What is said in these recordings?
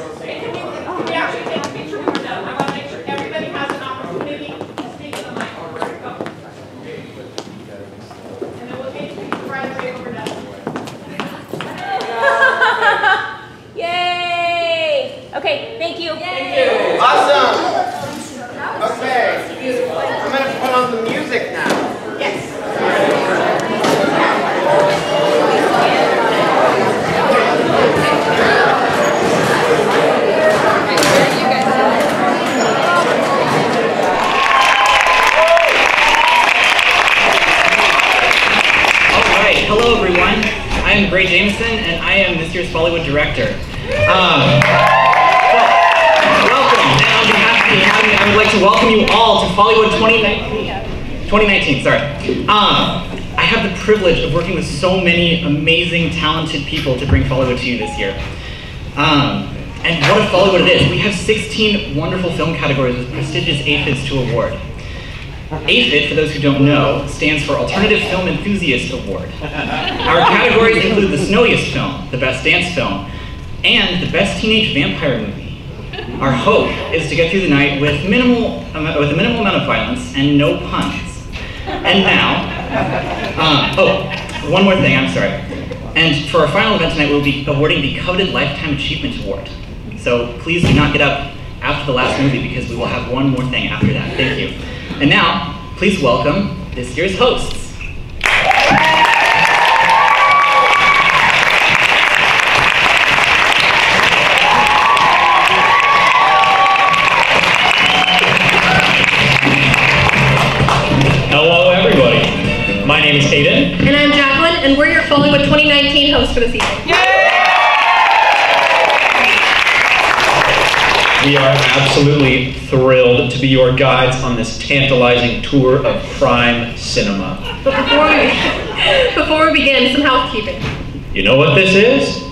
We actually take a picture when we're done. I want to make sure everybody has an opportunity to speak to the mic. Go. And then we'll take pictures right away when we're done. Yay! Okay, thank you. Thank you. Awesome. Okay. I'm going to put on the music now. Yes. Hello everyone, I am Gray Jameson and I am this year's Follywood director. Welcome, and on behalf of the Academy, I would like to welcome you all to Follywood 2019. I have the privilege of working with so many amazing, talented people to bring Follywood to you this year. And what a Follywood it is. We have 16 wonderful film categories with prestigious AFEs to award. AFE, for those who don't know, stands for Alternative Film Enthusiast Award. Our categories include the snowiest film, the best dance film, and the best teenage vampire movie. Our hope is to get through the night with a minimal amount of violence and no puns. And now, one more thing, I'm sorry. And for our final event tonight, we'll be awarding the coveted Lifetime Achievement Award. So please do not get up after the last movie because we will have one more thing after that. Thank you. And now, please welcome this year's hosts. Hello, everybody. My name is Hayden. And I'm Jacqueline, and we're your Follywood 2019 hosts for this evening. Yay! We are absolutely thrilled to be your guides on this tantalizing tour of crime cinema. But before we begin, some housekeeping. You know what this is?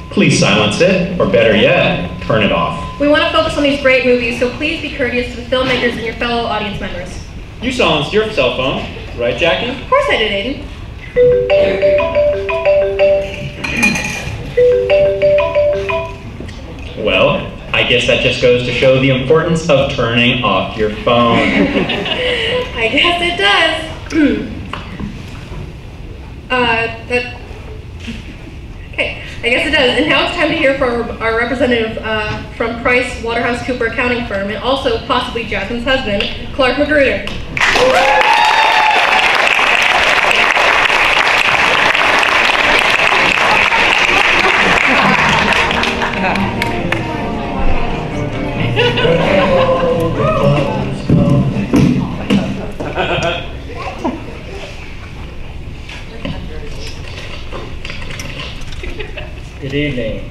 Please silence it, or better yet, turn it off. We want to focus on these great movies, so please be courteous to the filmmakers and your fellow audience members. You silenced your cell phone, right, Jackie? Of course I did, Aiden. Well, I guess that just goes to show the importance of turning off your phone. I guess it does. Okay, I guess it does. And now it's time to hear from our representative from Price Waterhouse Cooper accounting firm, and also possibly Jasmine's husband, Clark Magruder. Good evening.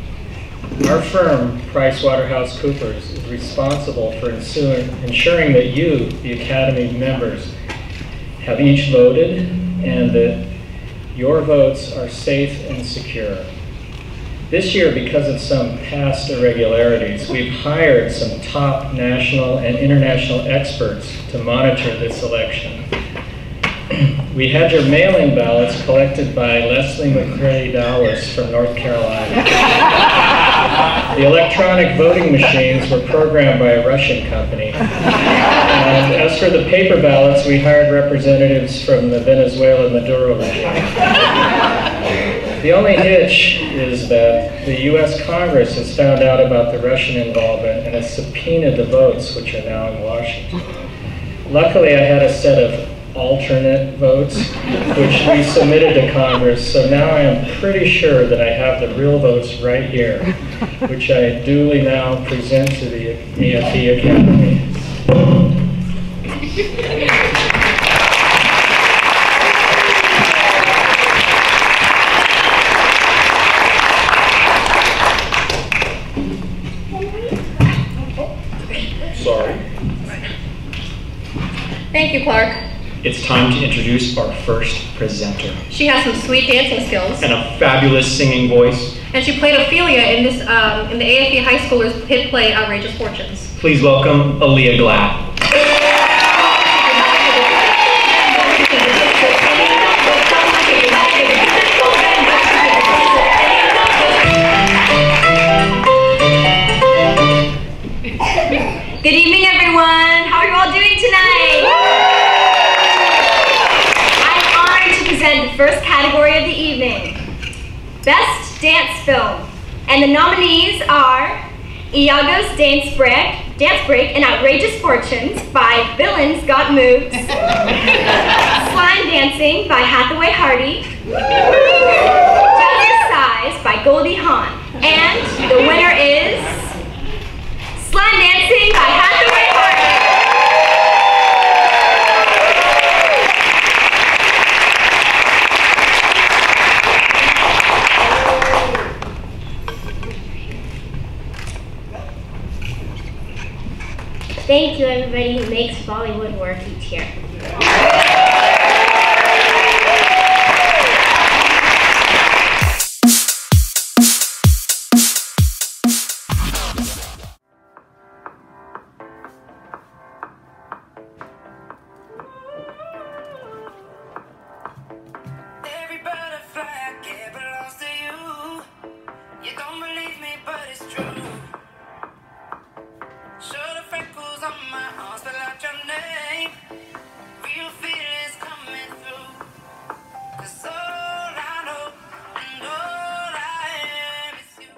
Our firm, PricewaterhouseCoopers, is responsible for ensuring that you, the Academy members, have each voted and that your votes are safe and secure. This year, because of some past irregularities, we've hired some top national and international experts to monitor this election. We had your mailing ballots collected by Leslie McCrae Dowlis from North Carolina. The electronic voting machines were programmed by a Russian company. And as for the paper ballots, we hired representatives from the Venezuela Maduro regime. The only hitch is that the U.S. Congress has found out about the Russian involvement and has subpoenaed the votes, which are now in Washington. Luckily, I had a set of alternate votes, which we submitted to Congress, so now I am pretty sure that I have the real votes right here, which I duly now present to the AFE Academy. Sorry. Thank you, Clark. It's time to introduce our first presenter. She has some sweet dancing skills. And a fabulous singing voice. And she played Ophelia in this in the AFE High Schoolers hit play Outrageous Fortunes. Please welcome Aaliyah Glad. category of the evening, Best Dance Film. And the nominees are Iago's Dance Break and Outrageous Fortunes by Villains Got Moves, Slime Dancing by Hathaway Hardy, Jazzercise by Goldie Hawn. And the winner is Slime Dancing by Hathaway Hardy. Thank you, everybody who makes Follywood work each year. Every butterfly I get belongs to you. You don't believe me, but it's true. Show the freckles on my arms, spell out your name. Real feelings coming through. 'Cause all I know and all I am is you.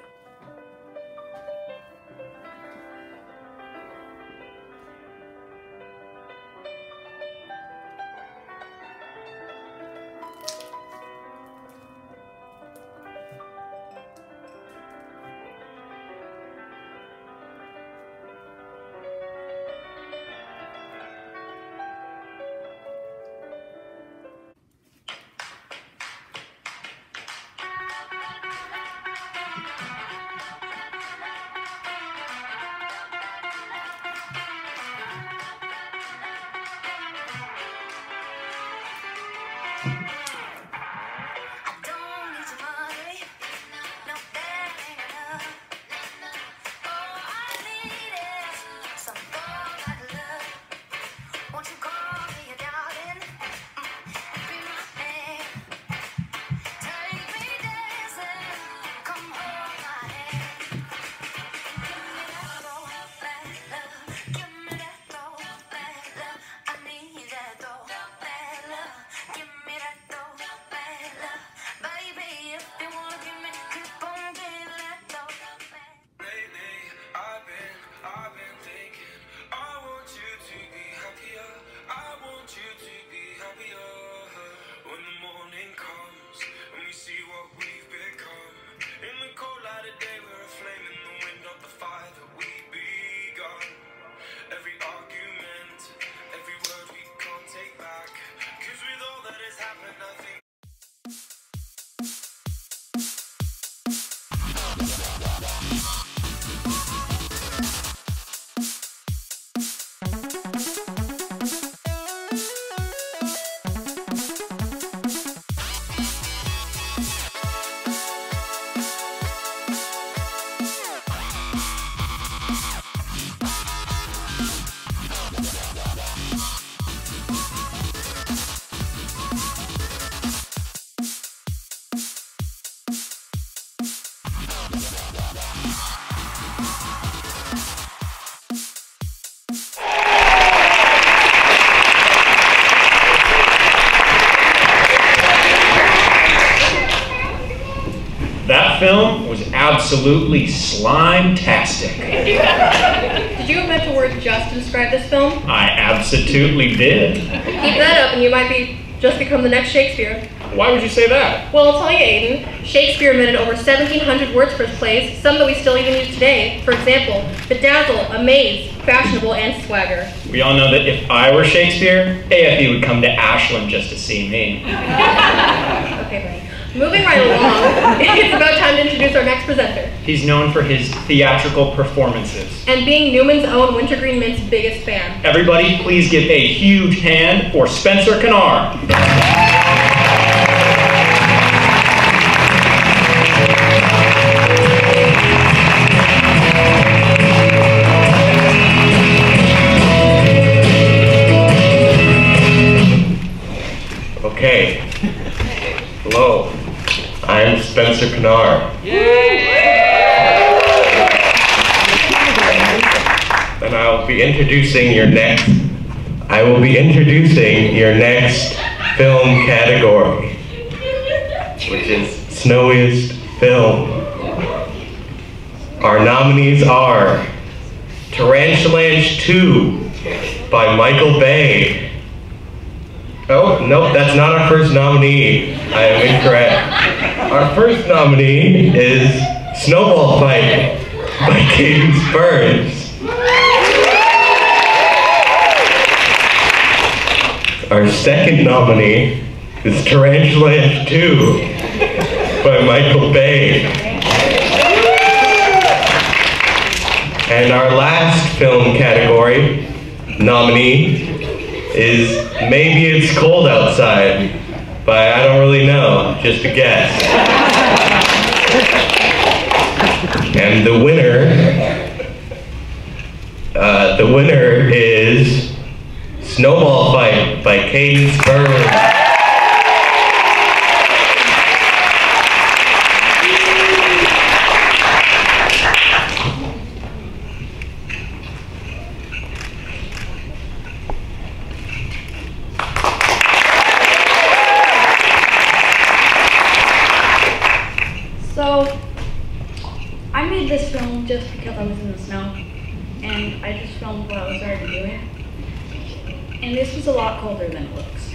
That film was absolutely slime-tastic. Did you invent a word just to describe this film? I absolutely did. Keep that up and you might just become the next Shakespeare. Why would you say that? Well, I'll tell you, Aiden. Shakespeare invented over 1,700 words for his plays, some that we still even use today. For example, bedazzle, amaze, fashionable, and swagger. We all know that if I were Shakespeare, AFE would come to Ashland just to see me. Okay, buddy. Moving right along, it's about time to introduce our next presenter. He's known for his theatrical performances. And being Newman's own Wintergreen Mint's biggest fan. Everybody, please give a huge hand for Spencer Canard. Okay. Hello. I'm Spencer Canard. And I will be introducing your next film category. which is snowiest film. Our nominees are Tarantulange 2 by Michael Bay. Oh, nope, that's not our first nominee. I am incorrect. Our first nominee is Snowball Fight by Cadence Burns. Our second nominee is Tarantulange 2 by Michael Bay. And our last film category nominee is Maybe It's Cold Outside by I don't really know, just a guess. And the winner is Snowball Fight by Cadence Burns. So, I made this film just because I was in the snow, and I just filmed what I was already doing. And this was a lot colder than it looks.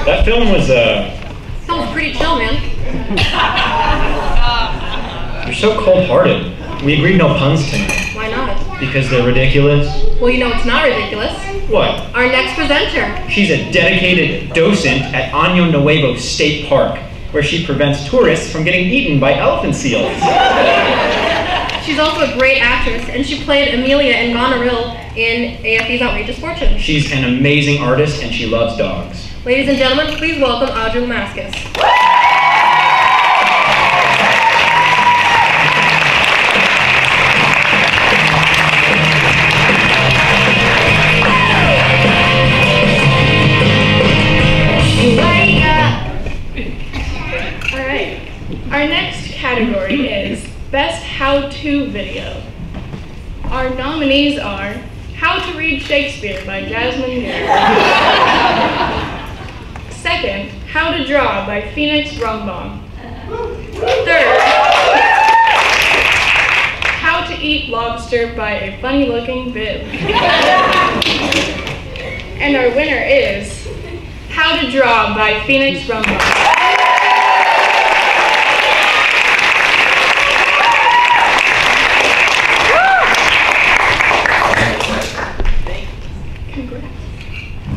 That film was, Sounds pretty chill, man. you're so cold-hearted. We agreed no puns tonight. Why not? Because they're ridiculous. Well, you know it's not ridiculous. What? Our next presenter. She's a dedicated docent at Año Nuevo State Park, where she prevents tourists from getting eaten by elephant seals. She's also a great actress, and she played Amelia in Goneril in AFE's Outrageous Fortune. She's an amazing artist, and she loves dogs. Ladies and gentlemen, please welcome Audrey Lamascus. Alright, our next category is Best How-To Video. Our nominees are How to Read Shakespeare by Jasmine Muir. Second, How to Draw by Phoenix Rumbong. Third, How to Eat Lobster by a Funny-Looking Bib. And our winner is How to Draw by Phoenix Rumbong.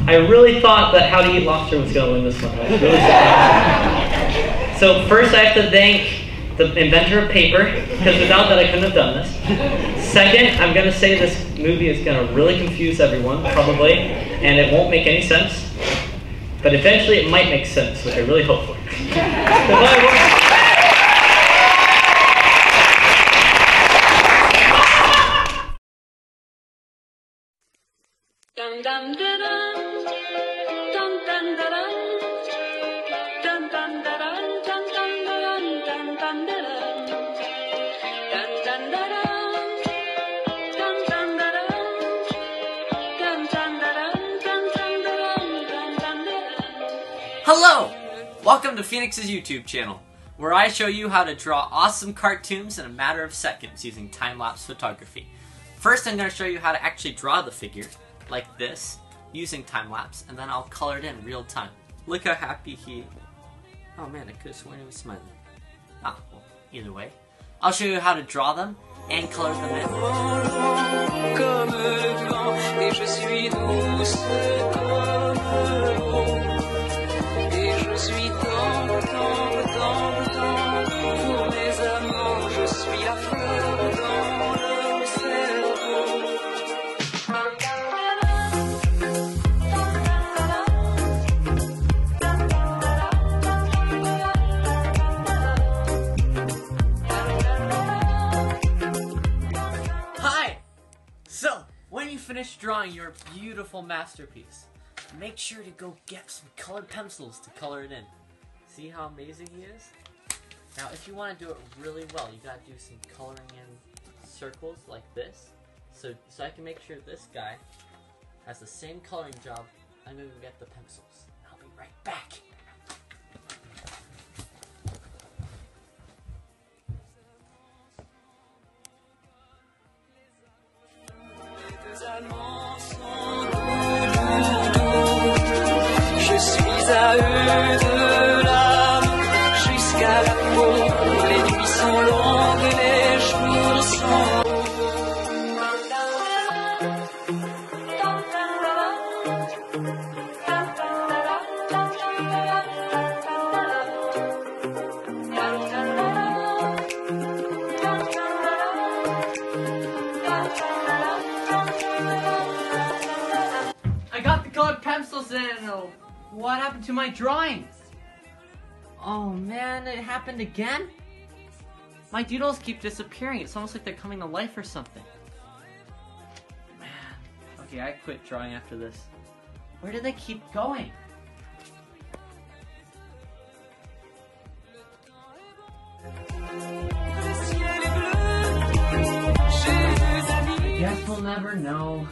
I really thought that How to Eat Lobster was going to win this one. I was really surprised. So first I have to thank the inventor of paper, because without that I couldn't have done this. Second, I'm going to say this movie is going to really confuse everyone, probably, and it won't make any sense. But eventually it might make sense, which I really hope for. Goodbye, everyone. Dun dun dun dun dun dun dun dun dun dun dun dun Hello! Welcome to Phoenix's YouTube channel, where I show you how to draw awesome cartoons in a matter of seconds using time-lapse photography. First, I'm going to show you how to actually draw the figure, like this, using time-lapse, and then I'll color it in real time. Look how happy he... Oh man, I could have sworn he was smiling. Ah, well, either way. I'll show you how to draw them and color them in. When you finish drawing your beautiful masterpiece, make sure to go get some colored pencils to color it in. See how amazing he is? Now if you want to do it really well, you gotta do some coloring in circles like this. So I can make sure this guy has the same coloring job. I'm gonna go get the pencils. I'll be right back. Je suis à eux de l'âme jusqu'à la peau. Les nuits sont longues et les jours sont I got the colored pencils in. What happened to my drawings? Oh man, it happened again? My doodles keep disappearing. It's almost like they're coming to life or something. Man. Okay, I quit drawing after this. Where did they keep going? I guess we'll never know.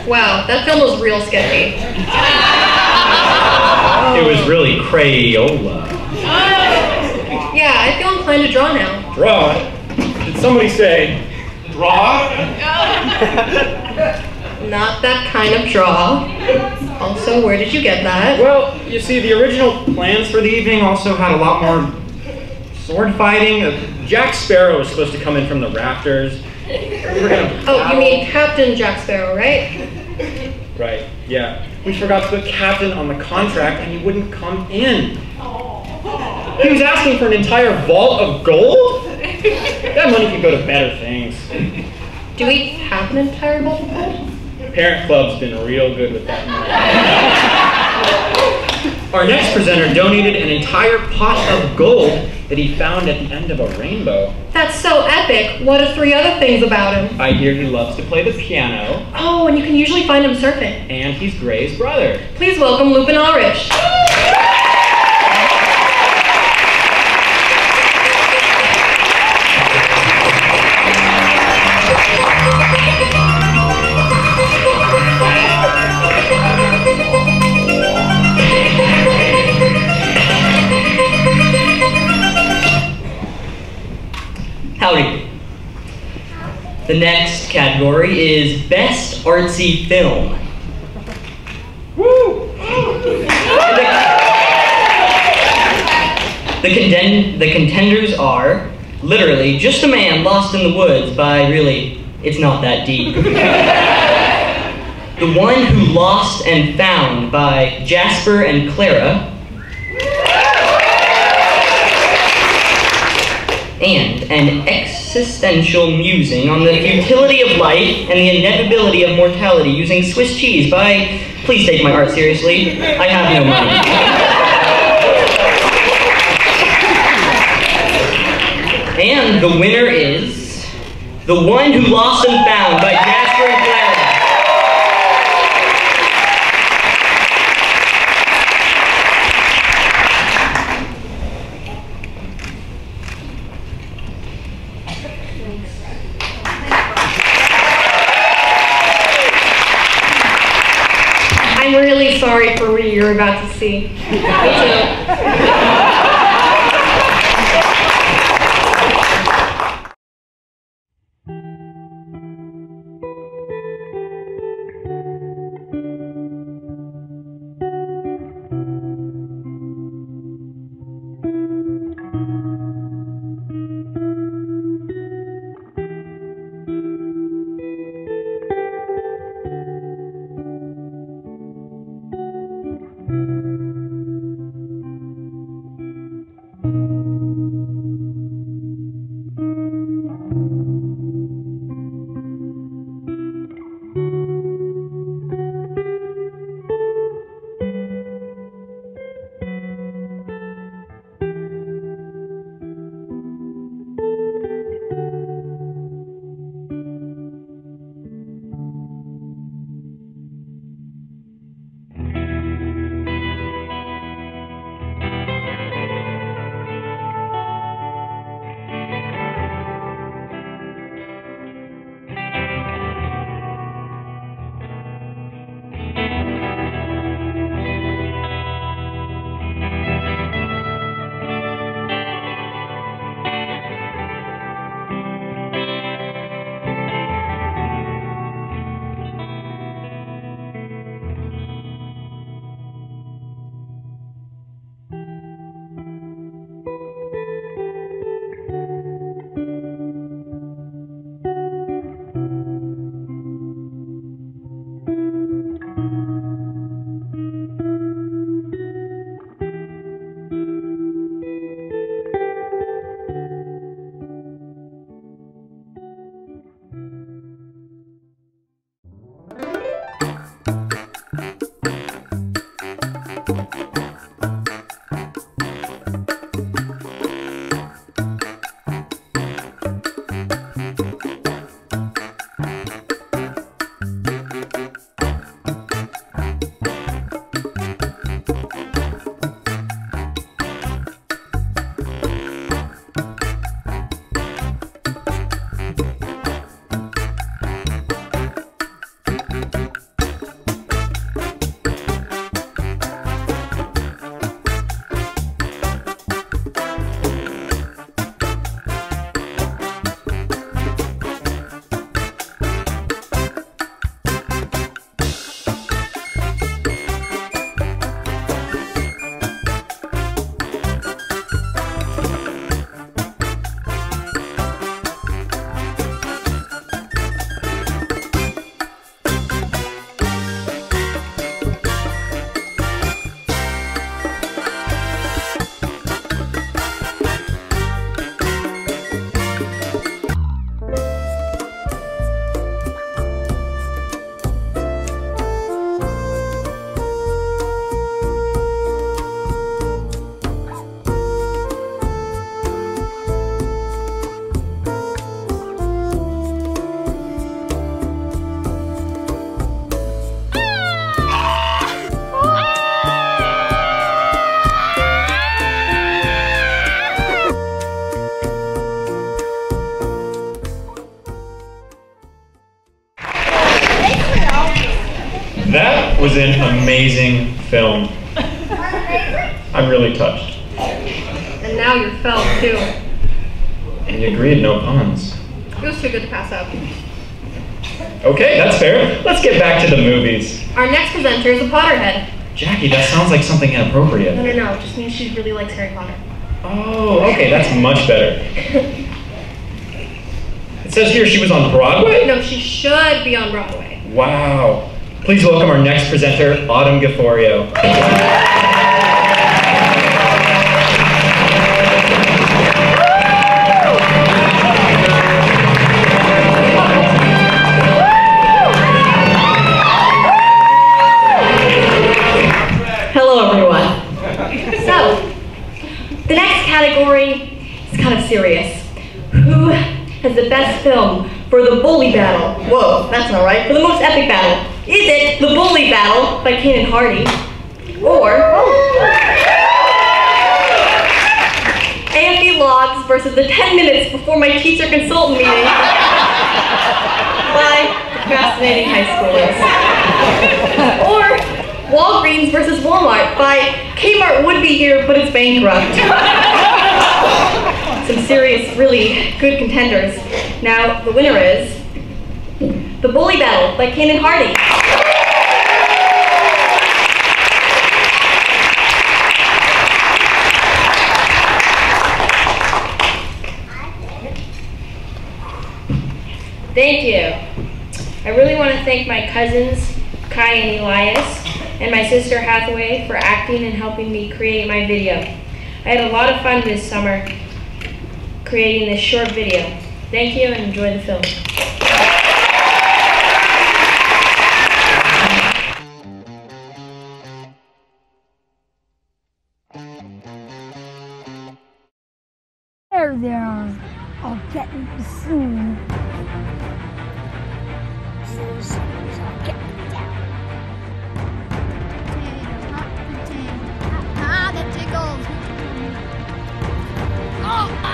Wow, that film was real sketchy. It was really Crayola. Yeah, I feel inclined to draw now. Draw? Did somebody say, draw? Not that kind of draw. Also, where did you get that? Well, you see, the original plans for the evening also had a lot more sword fighting. Jack Sparrow was supposed to come in from the rafters. We were gonna Oh, you mean Captain Jack Sparrow, right? Right, yeah. We forgot to put Captain on the contract and he wouldn't come in. He was asking for an entire vault of gold? That money could go to better things. Do we have an entire vault of gold? Parent Club's been real good with that money. Our next presenter donated an entire pot of gold that he found at the end of a rainbow. That's so epic. What are 3 other things about him? I hear he loves to play the piano. Oh, and you can usually find him surfing. And he's Gray's brother. Please welcome Lupin Ulrich. Howdy. The next category is Best Artsy Film. Woo! The contenders are, literally, Just a Man Lost in the Woods by, really, It's Not That Deep. The One Who Lost and Found by Jasper and Clara. And an existential musing on the futility of life and the inevitability of mortality using Swiss cheese by, please take my art seriously, I have no money. And the winner is The One Who Lost and Found by Jasper and Clara. I'm really sorry for what you're about to see. Me too. That was an amazing film. I'm really touched. And now you're felt too. And you agreed no puns. It was too good to pass up. Okay, that's fair. Let's get back to the movies. Our next presenter is a Potterhead. Jackie, that sounds like something inappropriate. No, it just means she really likes Harry Potter. Oh, okay, that's much better. It says here she was on Broadway? No, she should be on Broadway. Wow. Please welcome our next presenter, Autumn Gafforio. Hello, everyone. So, the next category is kind of serious. Who has the best film for the bully battle? Whoa, that's not right. For the most epic battle. Is it The Bully Battle by Kane and Hardy? Or AFE Logs versus the 10 minutes before my teacher consultant meeting by procrastinating high schoolers? Or Walgreens versus Walmart by Kmart would be here, but it's bankrupt. Some serious, really good contenders. Now, the winner is The Bully Battle by Kane and Hardy. Thank you. I really want to thank my cousins, Kai and Elias, and my sister Hathaway for acting and helping me create my video. I had a lot of fun this summer creating this short video. Thank you and enjoy the film. There they are. I'll get them soon. I'll get them down. Ah, that tickles. Oh, ah.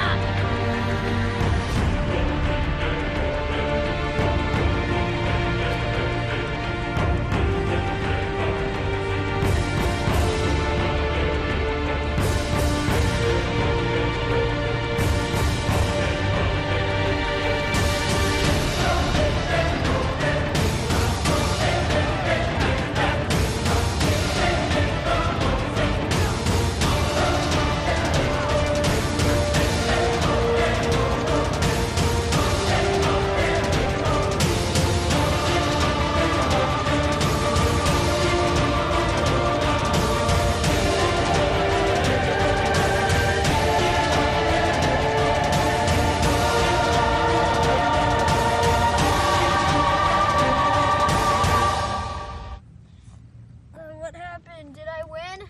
Did I win?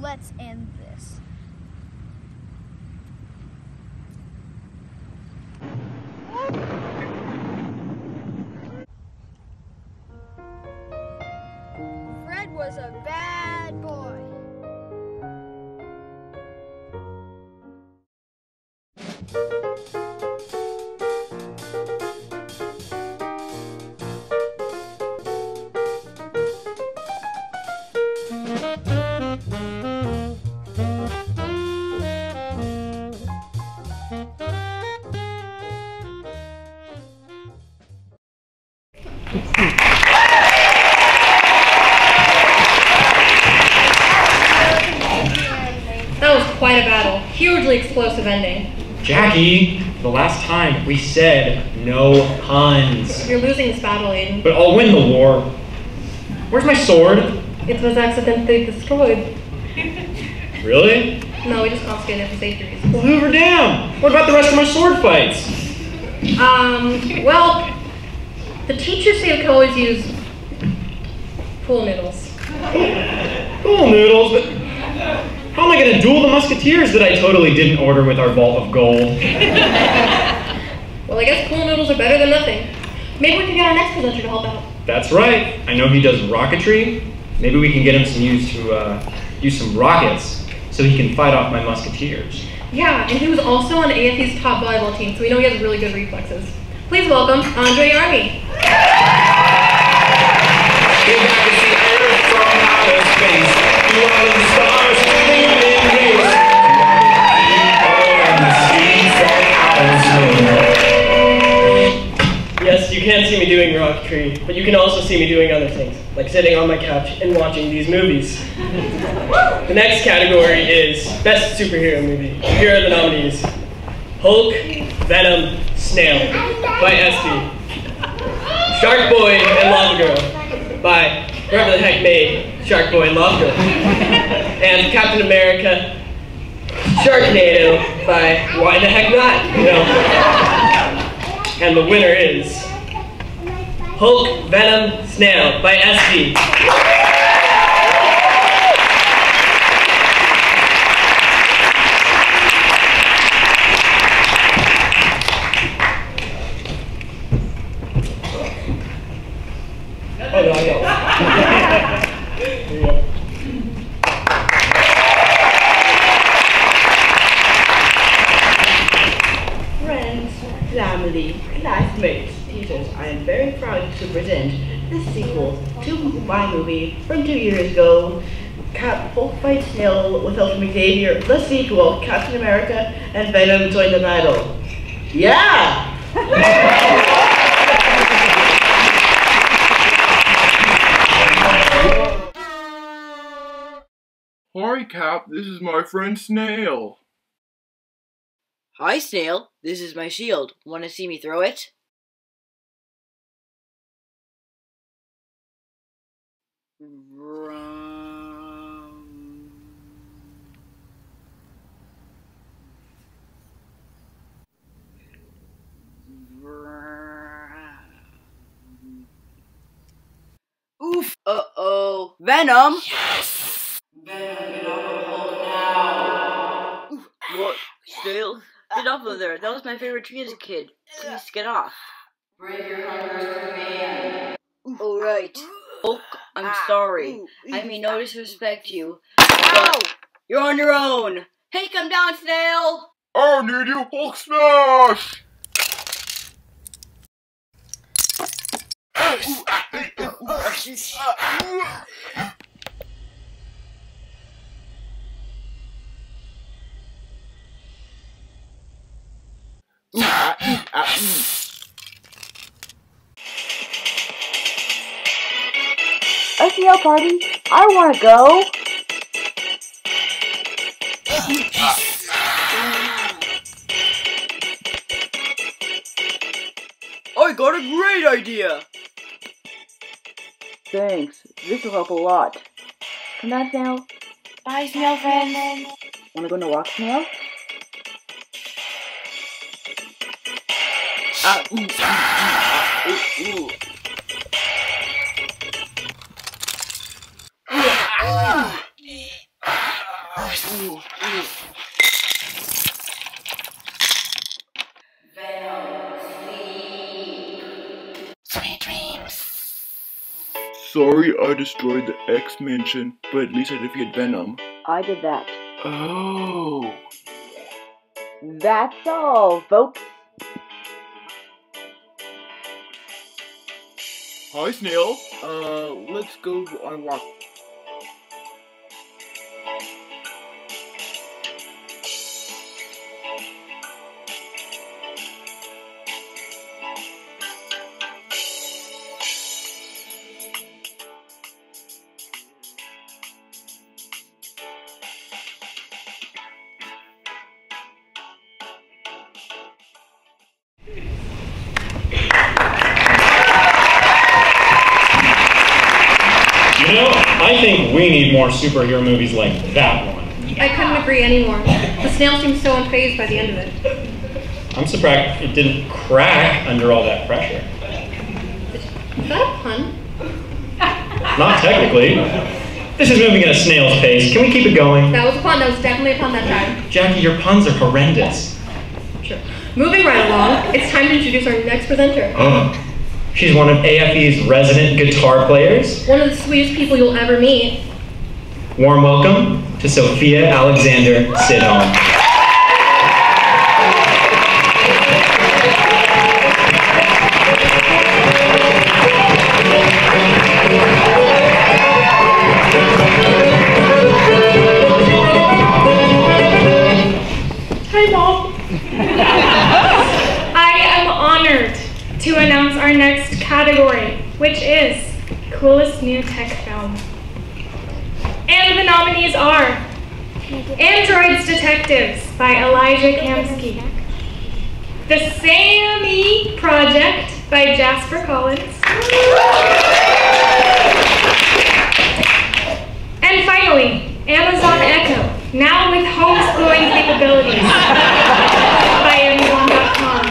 Let's end this. Fred was a bad boy. That was quite a battle. Hugely explosive ending. Jackie, the last time we said no puns. You're losing this battle, Aiden. But I'll win the war. Where's my sword? It was accidentally destroyed. Really? No, we just confiscated it for safety reasons. Well, hoover damn! What about the rest of my sword fights? Well, the teachers say we can always use pool noodles. Pool noodles? But how am I going to duel the musketeers that I totally didn't order with our vault of gold? Well, I guess pool noodles are better than nothing. Maybe we can get our next presenter to help out. That's right. I know he does rocketry. Maybe we can get him some use some rockets so he can fight off my musketeers. Yeah, and he was also on AFE's top volleyball team, so we know he has really good reflexes. Please welcome Andre Army. Get back to see Earth from outer space. You are the stars, living in race. see me doing rocketry, but you can also see me doing other things, like sitting on my couch and watching these movies. The next category is Best Superhero Movie. Here are the nominees. Hulk, Venom, Snail by SP. Shark Boy and Lava Girl by whoever the heck made Shark Boy and Lava Girl. And Captain America, Sharknado by why the heck not, you know? And the winner is Hulk, Venom, Snail by SP. Oh no, I know. Here you go. Friends, family, classmates, teachers, I am very proud to present the sequel to my movie from 2 years ago, Hulk fights Snail with Ultimate Xavier, the sequel, Captain America and Venom join the battle. Yeah! Hi, Cap. This is my friend Snail. Hi, Snail. This is my shield. Want to see me throw it? Oof. Uh-oh. Venom? Yes! Venom, get off of Hulk now. Oof. What? Snail? Get off of there. That was my favorite tree as a kid. Please get off. Break your hunger's command. Alright. Hulk, I'm sorry. I mean no disrespect you. Ow! You're on your own. Hey, come down, Snail! I need you, Hulk smash! SEL party? I want to go. I got a great idea. Thanks. This will help a lot. Come on, Snail. Bye, Snail friends. Wanna go on a walk, Snail? Sweet dreams. Sorry I destroyed the X mansion, but at least I defeated Venom. I did that. Oh. That's all, folks. Hi, Snail. Let's go on a walk. You know, I think we need more superhero movies like that one. I couldn't agree anymore. The snail seemed so unfazed by the end of it. I'm surprised it didn't crack under all that pressure. Is that a pun? Not technically. This is moving at a snail's pace. Can we keep it going? That was a pun. That was definitely a pun that time. Jackie, your puns are horrendous. Sure. Moving right along, it's time to introduce our next presenter. She's one of AFE's resident guitar players. One of the sweetest people you'll ever meet. Warm welcome to Sophia Alexander Sidholm. Hi, Mom. I am honored to announce our next category, which is Coolest New Tech Film. And the nominees are Androids Detectives by Elijah Kamsky, The Sammy Project by Jasper Collins, and finally, Amazon Echo, now with homeschooling capabilities by Amazon.com.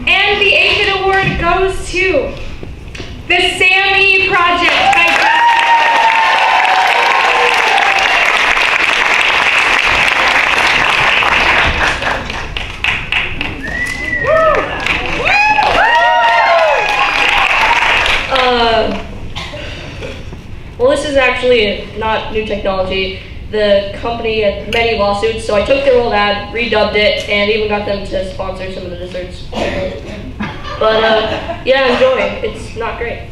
And the AFE Award goes to The Sammy Project by Jasper. Well, this is actually not new technology. The company had many lawsuits, so I took their old ad, redubbed it, and even got them to sponsor some of the desserts. But yeah, enjoy. It's not great.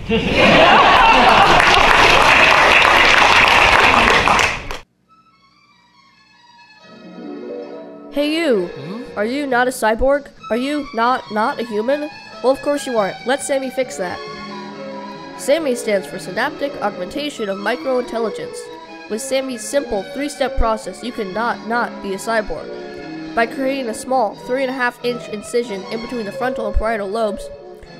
Hey you! Are you not a cyborg? Are you not a human? Well, of course you aren't. Let Sammy fix that. SAMI stands for Synaptic Augmentation of Microintelligence. With SAMI's simple 3-step process, you can not be a cyborg. By creating a small 3.5-inch incision in between the frontal and parietal lobes,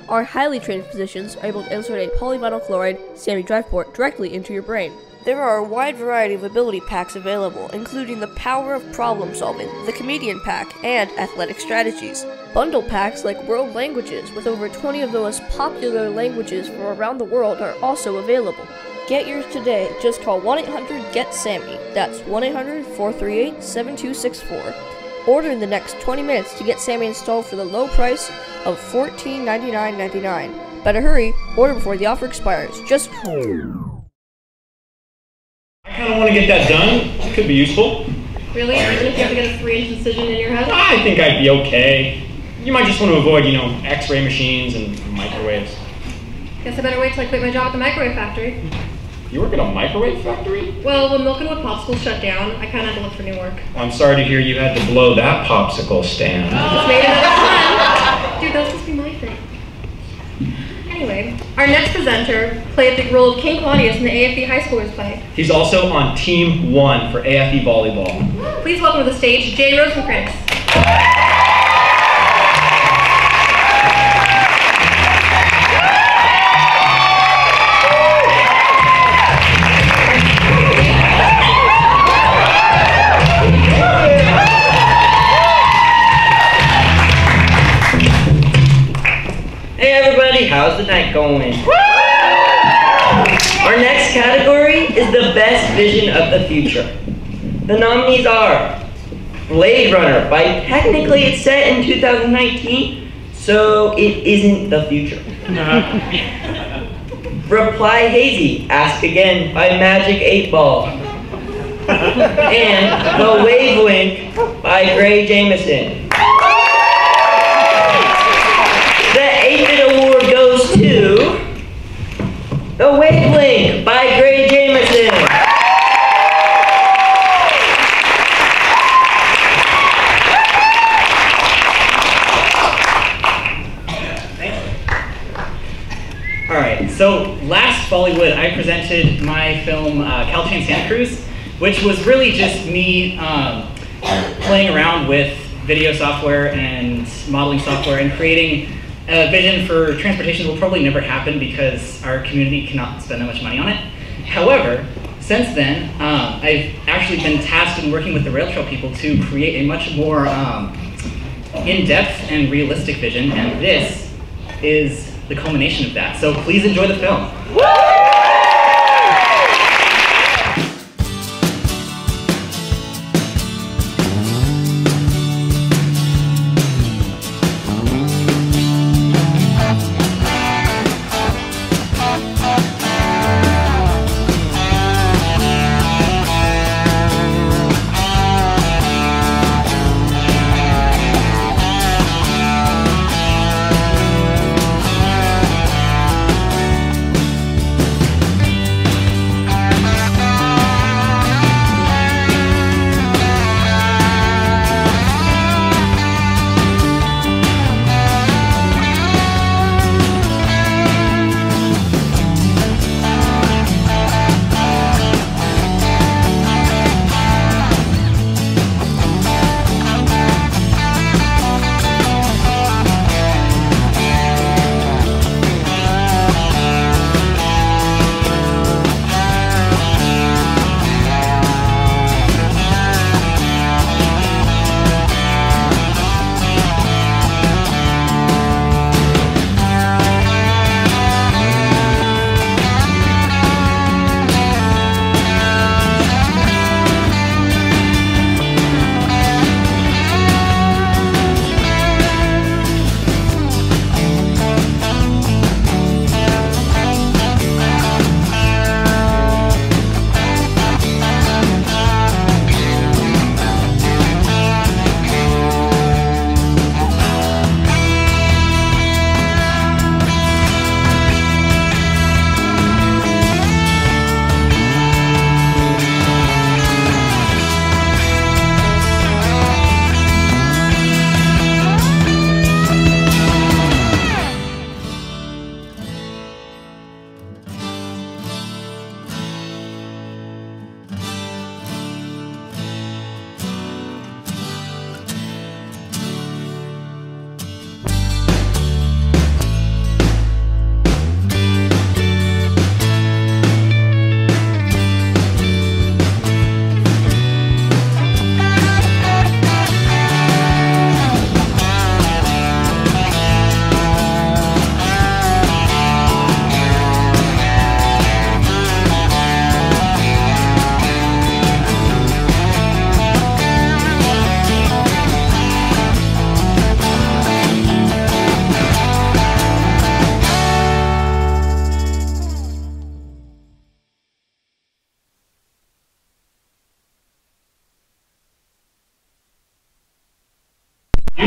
our highly trained physicians are able to insert a polyvinyl chloride SAMI drive port directly into your brain. There are a wide variety of ability packs available, including the Power of Problem Solving, the Comedian Pack, and Athletic Strategies. Bundle packs like World Languages, with over 20 of the most popular languages from around the world, are also available. Get yours today. Just call 1-800-GET-SAMI. That's 1-800-438-7264. Order in the next 20 minutes to get SAMI installed for the low price of $14.99.99. Better hurry. Order before the offer expires. Just I kind of want to get that done. It could be useful. Really? Even if you have to get a 3-inch incision in your head? I think I'd be okay. You might just want to avoid, X-ray machines and microwaves. Guess I better wait till I quit my job at the microwave factory. You work at a microwave factory? Well, when Milk and Wood Popsicle shut down, I kind of had to look for new work. I'm sorry to hear you had to blow that popsicle stand. Just made another one. Dude, that's supposed to be my thing. Anyway, our next presenter played the role of King Claudius in the AFE High Schoolers play. He's also on Team 1 for AFE Volleyball. Please welcome to the stage, Jay Rosencrantz. Hey everybody, how's the night going? Our next category is the best vision of the future. The nominees are Blade Runner, technically it's set in 2019, so it isn't the future. Reply Hazy, Ask Again by Magic 8 Ball. And The Wavelength by Gray Jameson. The AFE Award goes to The Wavelength by Gray Jameson. Alright, so last Follywood I presented my film Caltrain Santa Cruz, which was really just me playing around with video software and modeling software and creating a vision for transportation. Will probably never happen because our community cannot spend that much money on it. However, since then, I've actually been tasked in working with the rail trail people to create a much more in-depth and realistic vision, and this is the culmination of that. So please enjoy the film.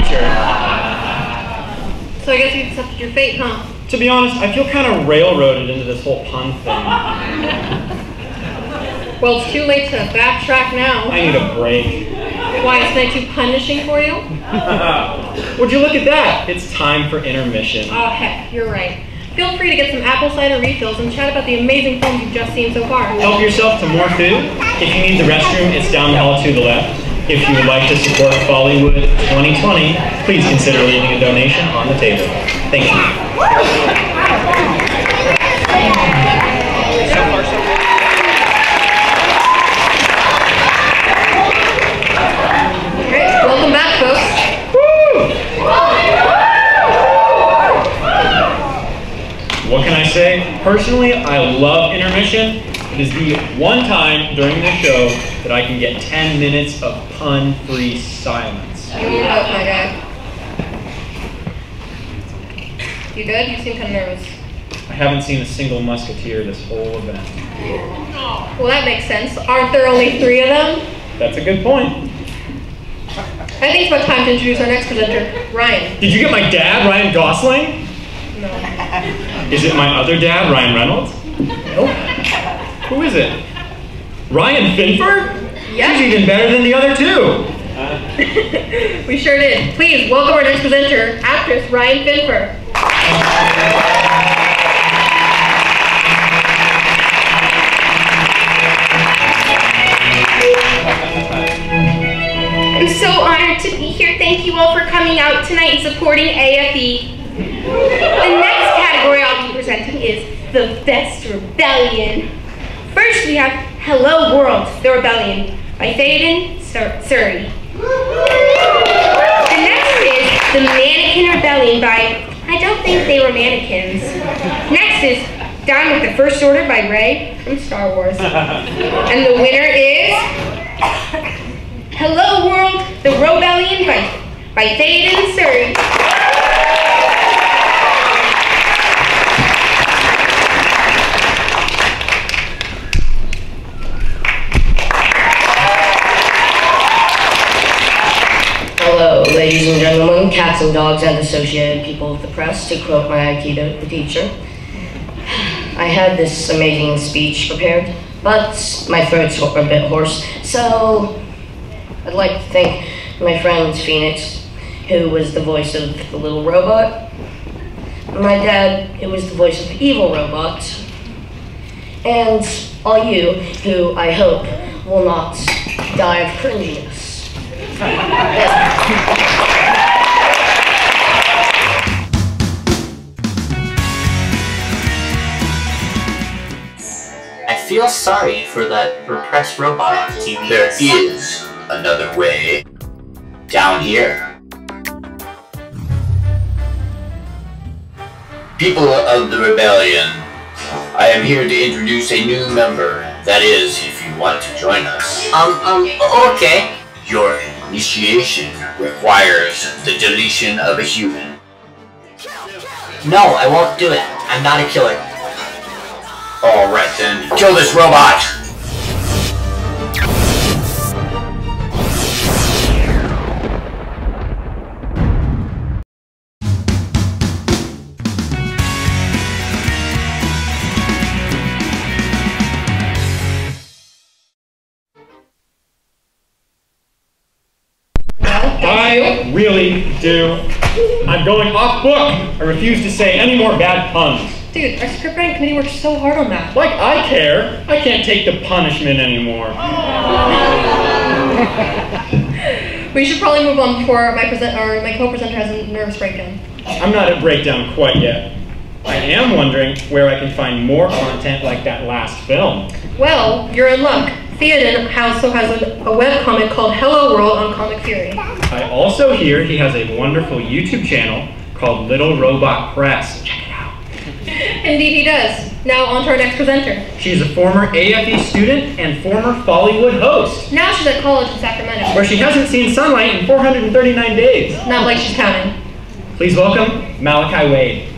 future. So I guess you accepted your fate, huh? To be honest, I feel kind of railroaded into this whole pun thing. Well, it's too late to backtrack now. I need a break. Why, is that too punishing for you? Would you look at that? It's time for intermission. Oh, heck, you're right. Feel free to get some apple cider refills and chat about the amazing films you've just seen so far. Help yourself to more food. If you need the restroom, it's down the hall to the left. If you would like to support Follywood 2020, please consider leaving a donation on the table. Thank you. Great, welcome back, folks. What can I say? Personally, I love intermission. It is the one time during the show that I can get 10 minutes of pun-free silence. You need help, my guy. You good? You seem kind of nervous. I haven't seen a single musketeer this whole event. Well, that makes sense. Aren't there only 3 of them? That's a good point. I think it's about time to introduce our next presenter, Ryan. Did you get my dad, Ryan Gosling? No. Is it my other dad, Ryan Reynolds? Nope. Who is it? Ryan Finford? Yeah. She's even better than the other 2. We sure did. Please welcome our next presenter, actress Ryan Finford. I'm so honored to be here. Thank you all for coming out tonight and supporting AFE. The next category I'll be presenting is the Best Rebellion. First we have Hello World, The Rebellion by Theoden Surrey. The next is The Mannequin Rebellion by, I don't think they were mannequins. Next is Down with the First Order by Rey from Star Wars. And the winner is Hello World, The Rebellion by Theoden Surrey. Hello, ladies and gentlemen, cats and dogs, and associated people of the press, to quote my Aikido teacher. I had this amazing speech prepared, but my throat's a bit hoarse, so I'd like to thank my friend Phoenix, who was the voice of the little robot, and my dad, who was the voice of the evil robot, and all you who I hope will not die of cringiness. I feel sorry for that repressed robot on TV. There is another way. Down here. People of the rebellion, I am here to introduce a new member. That is, if you want to join us. Okay. Your initiation requires the deletion of a human. No, I won't do it. I'm not a killer. Alright then, kill this robot! I really do. I'm going off book. I refuse to say any more bad puns. Dude, our script writing committee worked so hard on that. Like I care. I can't take the punishment anymore. We should probably move on before my co-presenter has a nervous breakdown. I'm not at breakdown quite yet. I am wondering where I can find more content like that last film. Well, you're in luck. Theoden also has a webcomic called Hello World on Comic Fury. I also hear he has a wonderful YouTube channel called Little Robot Press. Check it out. Indeed he does. Now on to our next presenter. She's a former AFE student and former Follywood host, Now she's at college in Sacramento. where she hasn't seen sunlight in 439 days. Not like she's counting. Please welcome Malachi Wade.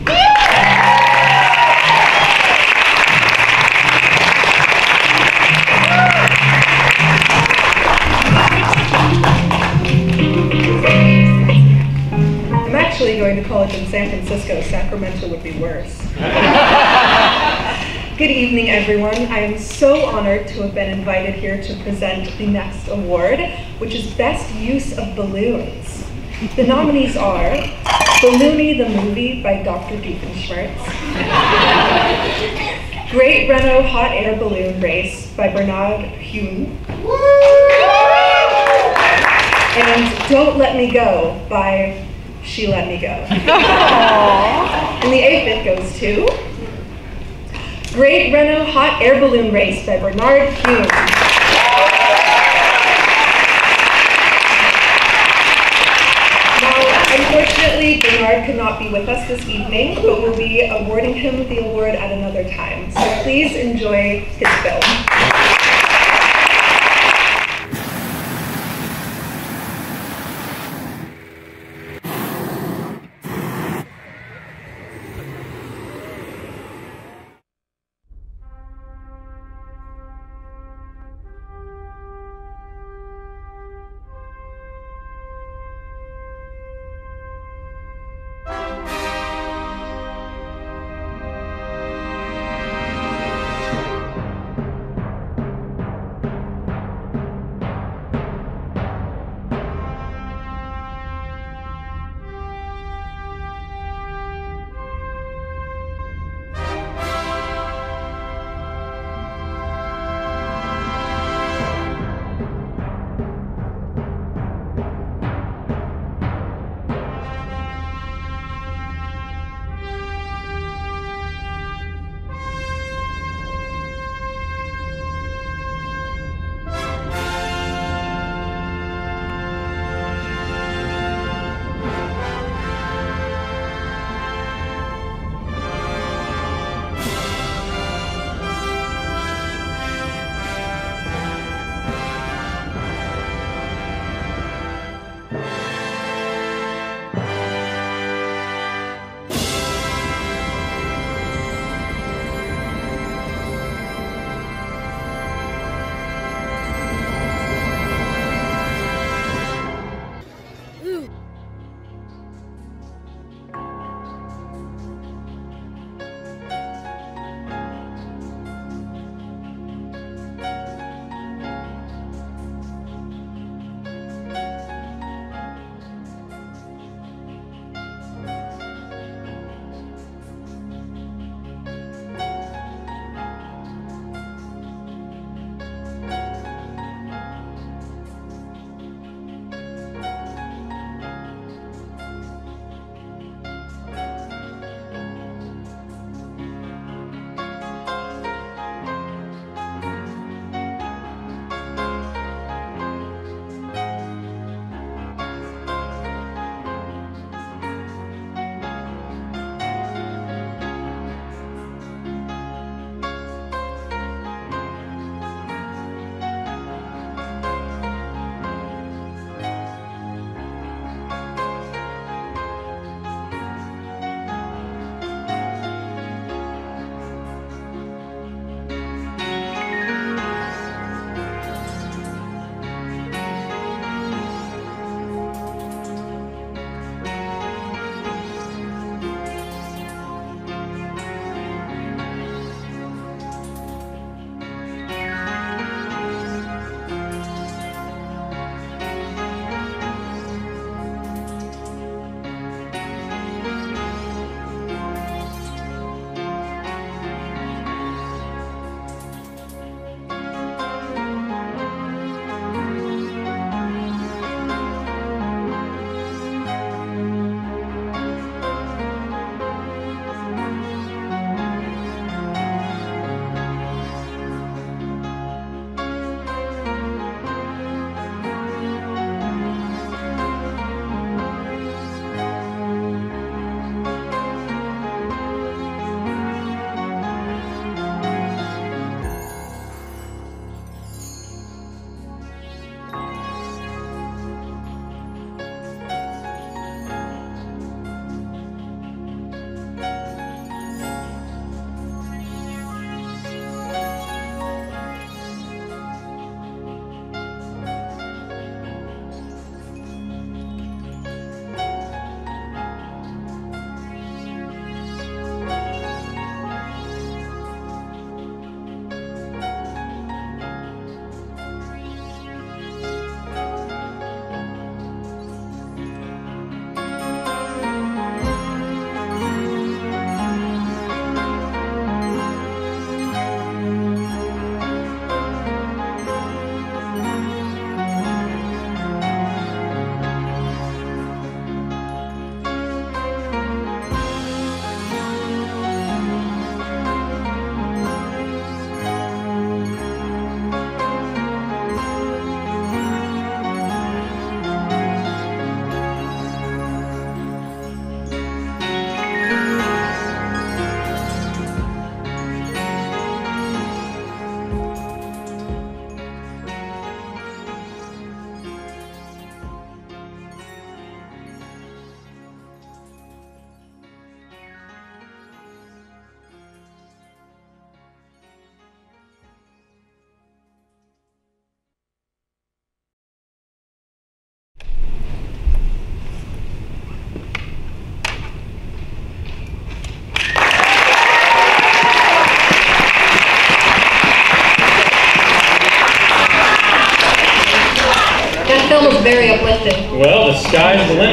actually going to college in San Francisco. Sacramento would be worse. Good evening, everyone. I am so honored to have been invited here to present the next award, which is Best Use of Balloons. The nominees are Balloony the Movie by Dr. Doofenshmirtz, Great Reno Hot Air Balloon Race by Bernard Hume, and Don't Let Me Go by She Let Me Go. And the AFE goes to Great Reno Hot Air Balloon Race by Bernard Hume. Now, unfortunately, Bernard could not be with us this evening, but we'll be awarding him the award at another time. So please enjoy his film.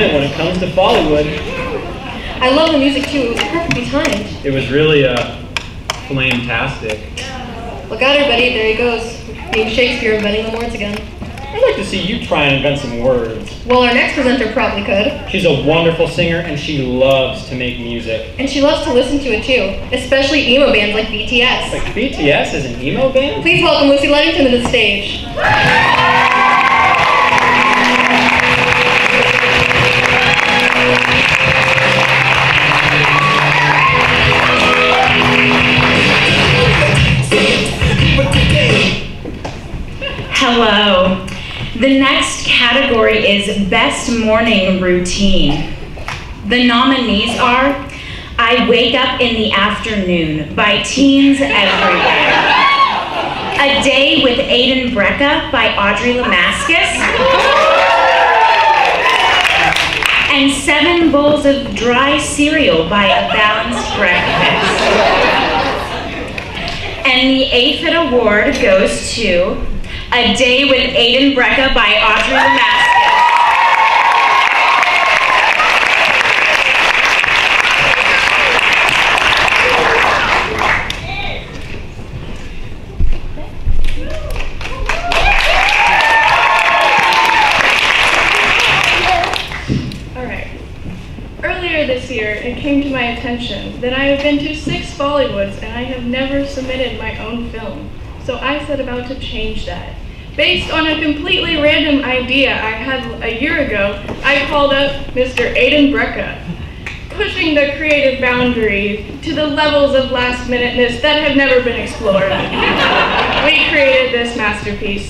moment when it comes to Follywood. I love the music too. It was perfectly timed. It was really flamtastic. Look out, everybody. There he goes. Being Shakespeare inventing the words again. I'd like to see you try and invent some words. Well, our next presenter probably could. She's a wonderful singer and she loves to make music. And she loves to listen to it too, especially emo bands like BTS. Like BTS is an emo band? Please welcome Lucy Ludington to the stage. Hello. The next category is Best Morning Routine. The nominees are I Wake Up in the Afternoon by teens everywhere. A Day with Aiden Brecka by Audrey Lamascus. And 7 Bowls of Dry Cereal by A Balanced Breakfast. And the AFE Award goes to A Day with Aiden Brecka by Audrey Lamascus. Alright. Earlier this year, it came to my attention that I have been to 6 Follywoods and I have never submitted my own film. So I set about to change that. Based on a completely random idea I had a year ago, I called up Mr. Aiden Brecka, pushing the creative boundary to the levels of last-minuteness that have never been explored. We created this masterpiece.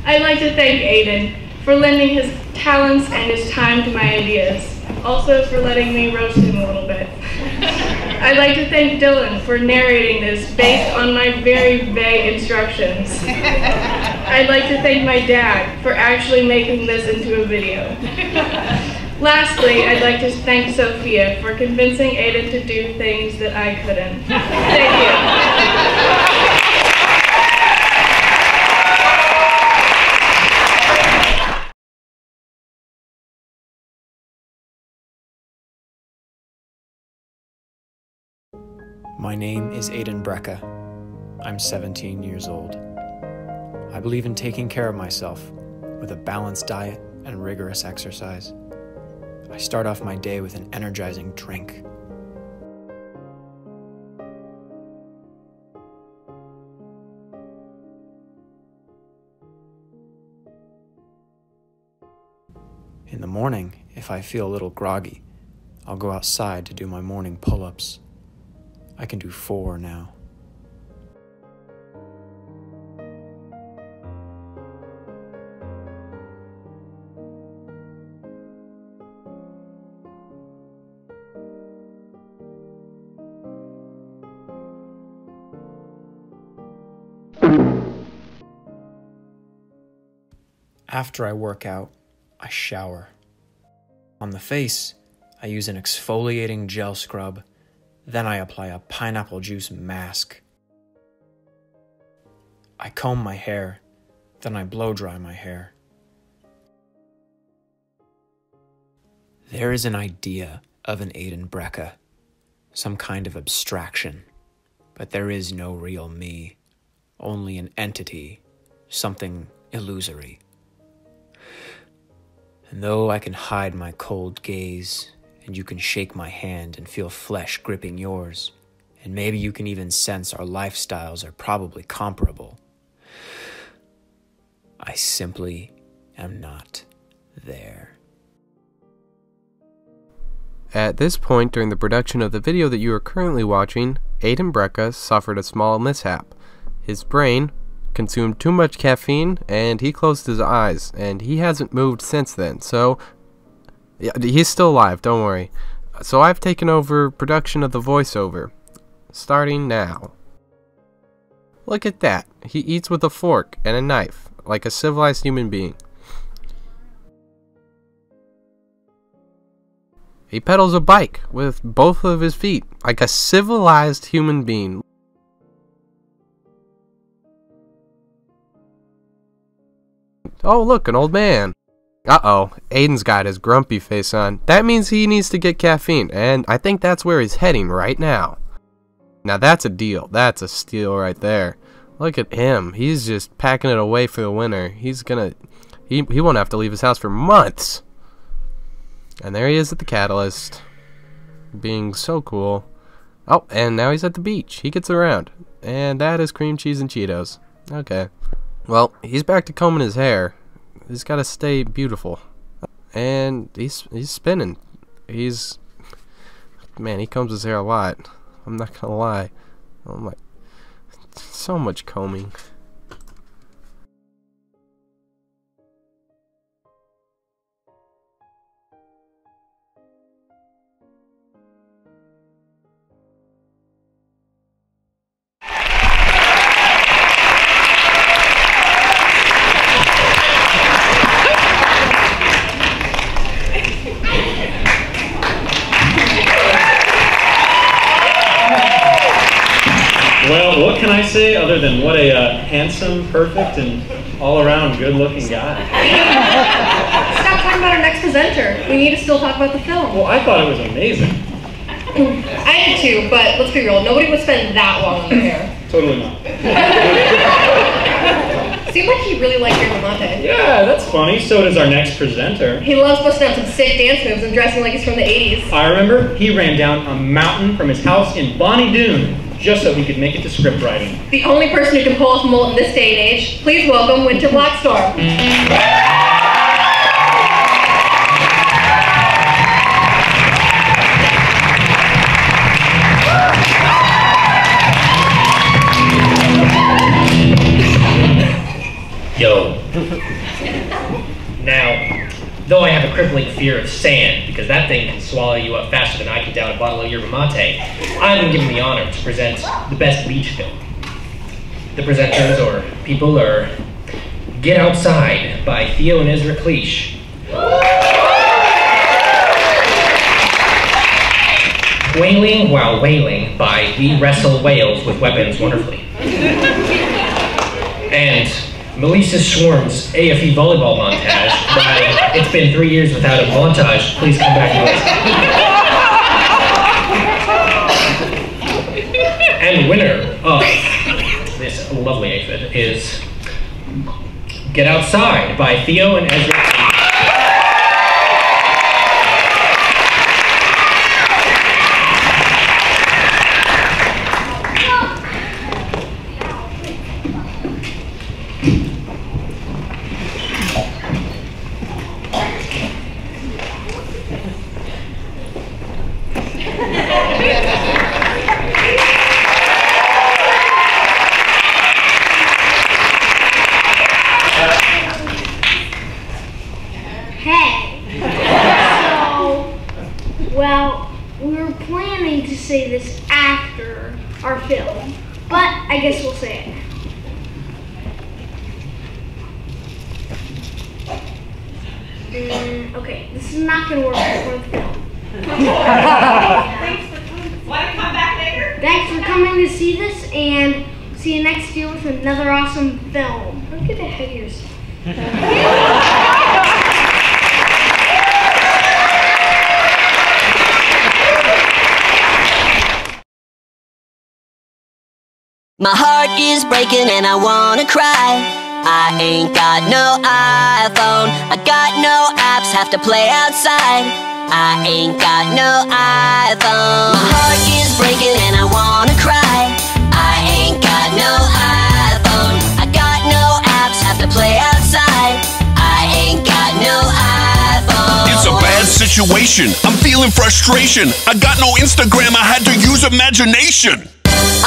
I'd like to thank Aiden for lending his talents and his time to my ideas, also for letting me roast him a little bit. I'd like to thank Dylan for narrating this based on my very vague instructions. I'd like to thank my dad for actually making this into a video. Lastly, I'd like to thank Sophia for convincing Aiden to do things that I couldn't. Thank you. My name is Aiden Brecka. I'm 17 years old. I believe in taking care of myself with a balanced diet and rigorous exercise. I start off my day with an energizing drink. In the morning, if I feel a little groggy, I'll go outside to do my morning pull-ups. I can do 4 now. After I work out, I shower. On the face, I use an exfoliating gel scrub. Then I apply a pineapple juice mask. I comb my hair, then I blow dry my hair. There is an idea of an Aiden Brecka, some kind of abstraction, but there is no real me, only an entity, something illusory. And though I can hide my cold gaze, and you can shake my hand and feel flesh gripping yours, and maybe you can even sense our lifestyles are probably comparable, I simply am not there. At this point during the production of the video that you are currently watching, Aiden Brecka suffered a small mishap. His brain consumed too much caffeine and he closed his eyes, and he hasn't moved since then, so yeah, he's still alive, don't worry. So I've taken over production of the voiceover, starting now. Look at that, he eats with a fork and a knife, like a civilized human being. He pedals a bike with both of his feet, like a civilized human being. Oh look, an old man. Uh-oh, Aiden's got his grumpy face on. That means he needs to get caffeine, and I think that's where he's heading right now. Now that's a deal. That's a steal right there. Look at him. He's just packing it away for the winter. He's gonna... He won't have to leave his house for months. And there he is at the Catalyst. Being so cool. Oh, and now he's at the beach. He gets around. And that is cream cheese and Cheetos. Okay. Well, he's back to combing his hair. He's got to stay beautiful. And he's spinning. Man, he combs his hair a lot. I'm not gonna lie. Oh my, so much combing. Well, what can I say other than what a handsome, perfect, and all-around good-looking guy. Stop talking about our next presenter. We need to still talk about the film. Well, I thought it was amazing. I did too, but let's be real. Nobody would spend that long on their hair. Totally not. Seemed like he really liked your Monte. Yeah, that's funny. So does our next presenter. He loves busting out some sick dance moves and dressing like he's from the 80s. I remember he ran down a mountain from his house in Bonnie Doon just so he could make it to script writing. The only person who can pull off a mullet in this day and age, please welcome Winter Blackstorm. Yo. Now, though I have a crippling fear of sand, because that thing can swallow you up faster than I can down a bottle of yerba mate, I've been given the honor to present the best beach film. The presenters, or people, are Get Outside by Theo and Ezra Cleash. Whaling While Whaling by We Wrestle Whales with Weapons Wonderfully. And Melissa Schwarm's AFE Volleyball montage by It's Been 3 Years Without a Montage, Please Come Back and Listen. And the winner of this lovely aphid is Get Outside by Theo and Ezra. I guess we'll say it. Okay, this is not going to work for the film. Want to come back later? Thanks for coming to see this, and see you next year with another awesome film. Don't get ahead of yourself. My heart is breaking and I wanna cry. I ain't got no iPhone, I got no apps, have to play outside. I ain't got no iPhone. My heart is breaking and I wanna cry. I ain't got no iPhone, I got no apps, have to play outside. I ain't got no iPhone. It's a bad situation, I'm feeling frustration. I got no Instagram, I had to use imagination.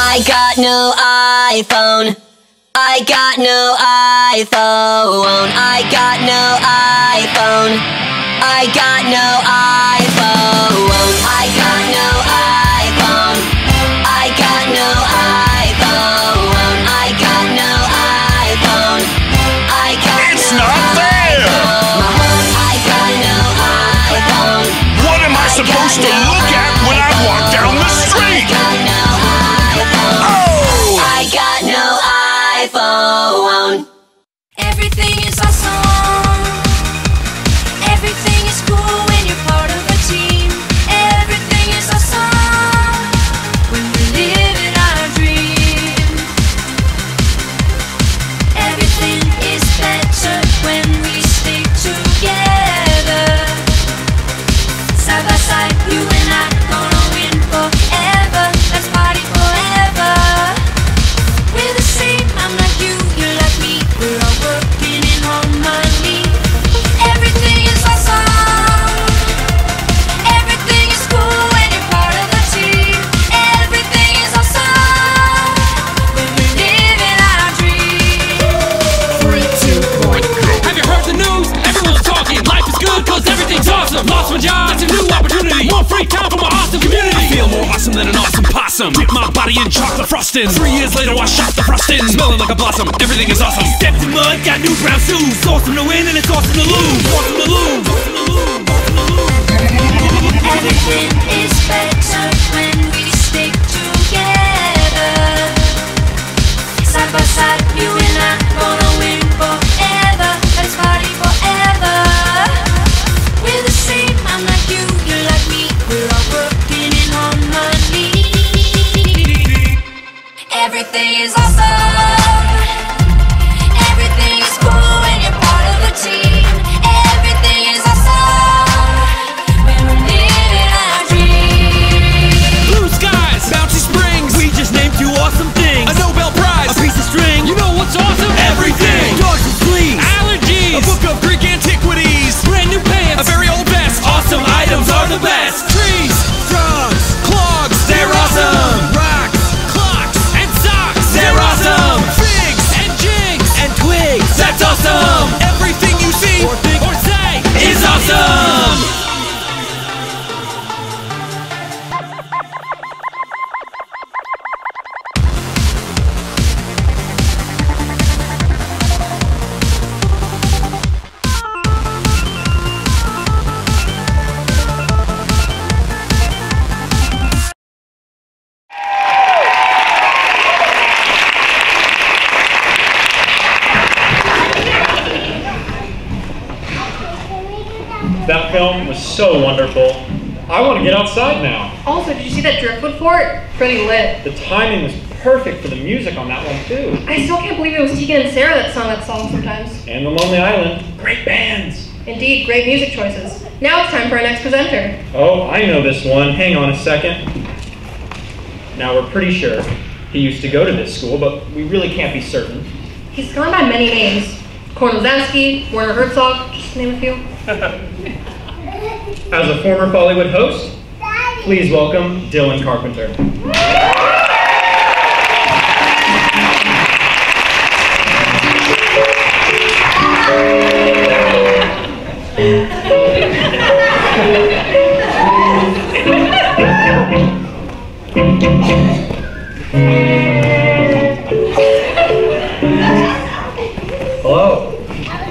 I got no iPhone. I got no iPhone. I got no iPhone. I got no iPhone. I got no iPhone. I got no iPhone. I got no iPhone. I got It's not fair. I got no iPhone. What am I supposed to look at when I walk down the street? I got no iPhone. Everything is awesome. job. That's a new opportunity. More free time for my awesome community. I feel more awesome than an awesome possum. Dip my body in chocolate frosting. 3 years later, I shot the frosting. Smelling like a blossom. Everything is awesome. Stepped in mud, got new brown shoes. Awesome to win and it's awesome to lose. Awesome to lose. Awesome to lose. Everything is better when we stick together. Side by side, you and I gonna win forever. Let's party forever. We're the same, I'm like you, you're like me. We're all working in harmony. Everything is awesome. Everything is cool when you're part of the team. Everything is awesome when we're living our dreams. Blue skies, bouncy springs. We just named 2 awesome things. A Nobel Prize, a piece of string. You know what's awesome? Everything. Dogs and fleas, allergies, a book of Greek antiquities, brand new pants, a very old vest. Awesome items are the best. Trees, frogs, clogs, they're awesome. Rocks, clocks, and socks, they're awesome. Figs and jigs and twigs, that's awesome. Everything you see or think or say is awesome. That film was so wonderful. I want to get outside now. Also, did you see that driftwood fort? Pretty lit. The timing was perfect for the music on that one too. I still can't believe it was Tegan and Sarah that sung that song sometimes. And The Lonely Island. Great bands. Indeed, great music choices. Now it's time for our next presenter. Oh, I know this one. Hang on a second. Now we're pretty sure he used to go to this school, but we really can't be certain. He's gone by many names. Kornelzansky, Werner Herzog, just to name a few. As a former Follywood host, please welcome Dylan Carpenter. Hello.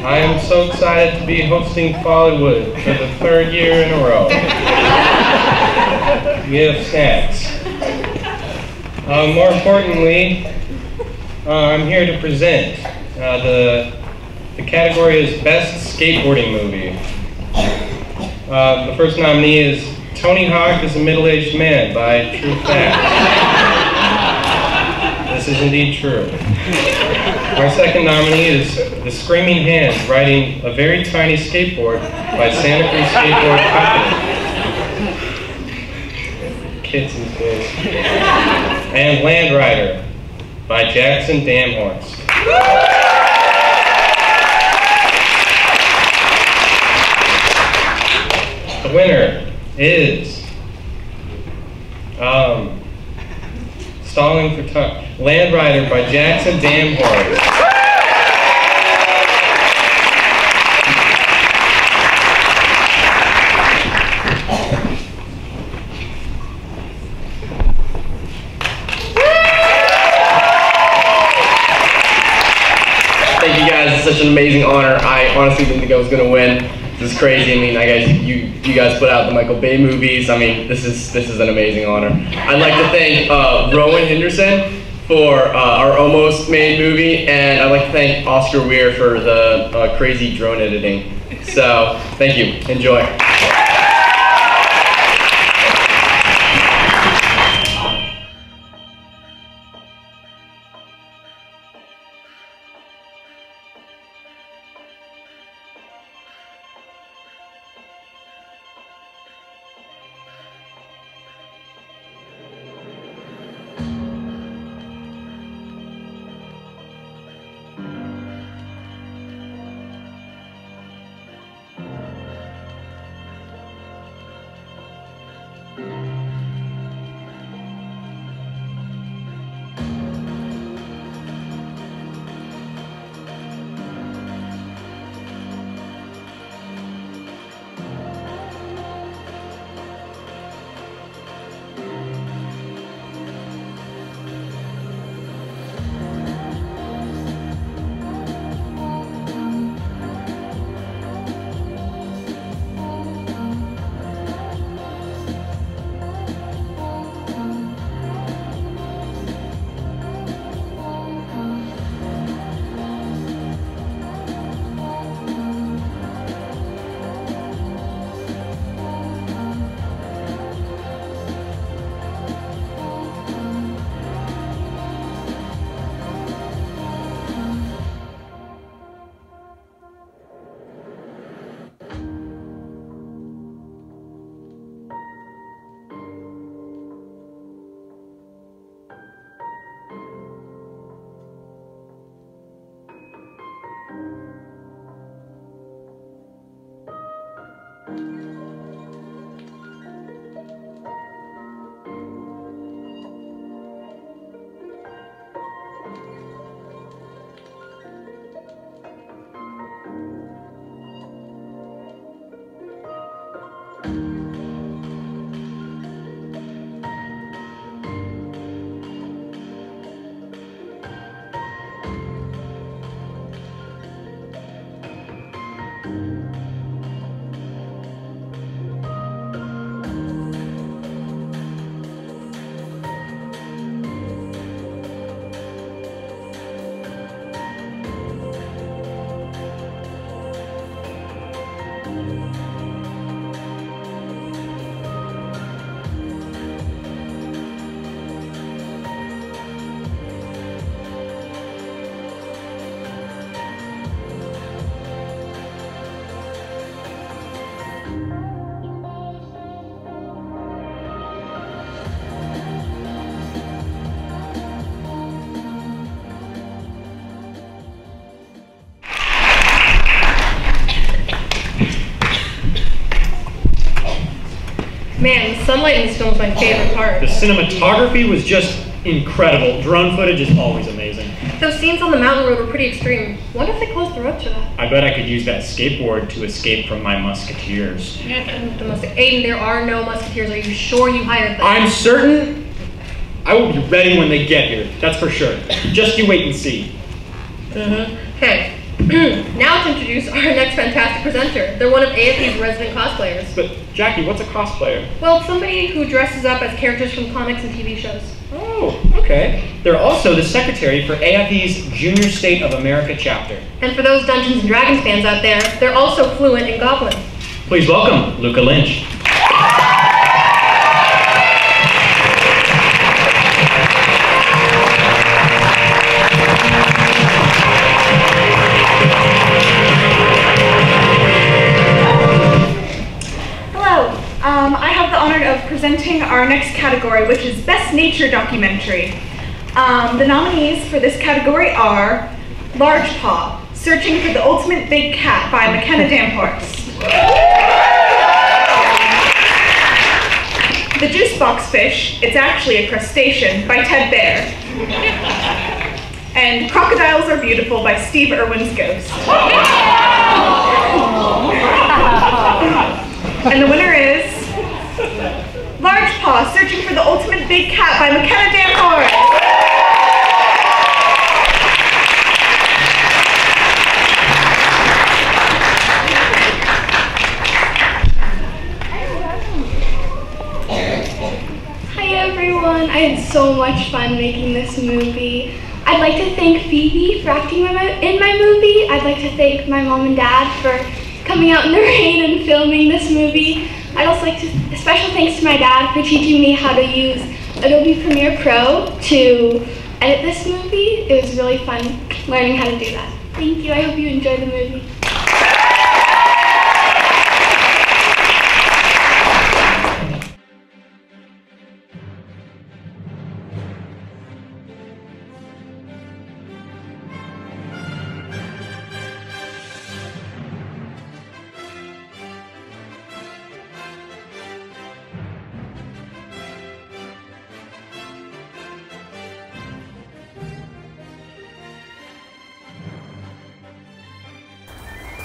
I am so excited to be hosting Follywood for the 3rd year in a row. We have snacks. More importantly, I'm here to present. The category is Best Skateboarding Movie. The first nominee is Tony Hawk is a Middle-Aged Man by True Fact. This is indeed true. Our second nominee is The Screaming Hand, riding a very tiny skateboard by Santa Cruz Skateboard Company. Kids these days. And Land Rider by Jackson Damhorst. The winner is Stalling for Time. Land Rider by Jackson Damhorst. Thank you guys, it's such an amazing honor. I honestly didn't think I was gonna win. This is crazy. I mean, I guess you guys put out the Michael Bay movies. I mean, this is an amazing honor. I'd like to thank Rowan Henderson for our almost made movie, and I'd like to thank Oscar Weir for the crazy drone editing. So, thank you. Enjoy. Man, the sunlight in this film is my favorite part. The cinematography was just incredible. Drone footage is always amazing. Those scenes on the mountain road were pretty extreme. Wonder if they closed the road to that. I bet I could use that skateboard to escape from my musketeers. Aiden, there are no musketeers. Are you sure you hired them? I'm certain I will be ready when they get here. That's for sure. Just you wait and see. Okay. Now to introduce our next fantastic presenter. They're one of AFE's resident cosplayers. But Jackie, what's a cosplayer? Well, it's somebody who dresses up as characters from comics and TV shows. Oh, okay. They're also the secretary for AFE's Junior State of America chapter. And for those Dungeons & Dragons fans out there, they're also fluent in Goblin. Please welcome Luca Lynch. I have the honor of presenting our next category, which is Best Nature Documentary. The nominees for this category are Large Paw, Searching for the Ultimate Big Cat by McKenna Damparts. The Juice Box Fish, It's Actually a Crustacean by Ted Baer. And Crocodiles Are Beautiful by Steve Irwin's Ghost. And the winner is Large Paw, Searching for the Ultimate Big Cat by McKenna Damparts. Hi everyone, I had so much fun making this movie. I'd like to thank Phoebe for acting in my movie. I'd like to thank my mom and dad for coming out in the rain and filming this movie. I'd also like to, special thanks to my dad for teaching me how to use Adobe Premiere Pro to edit this movie. It was really fun learning how to do that. Thank you, I hope you enjoy the movie.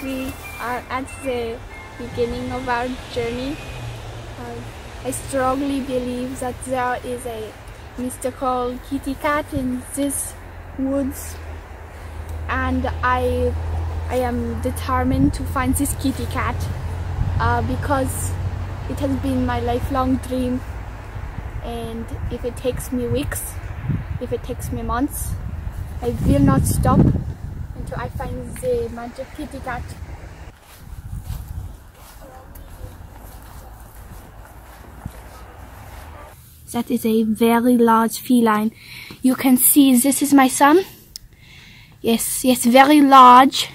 We are at the beginning of our journey. I strongly believe that there is a mystical kitty cat in this woods, and I am determined to find this kitty cat because it has been my lifelong dream, and if it takes me weeks, if it takes me months, I will not stop until I find the magic kitty cat. That is a very large feline. You can see this is my son. Yes, very large,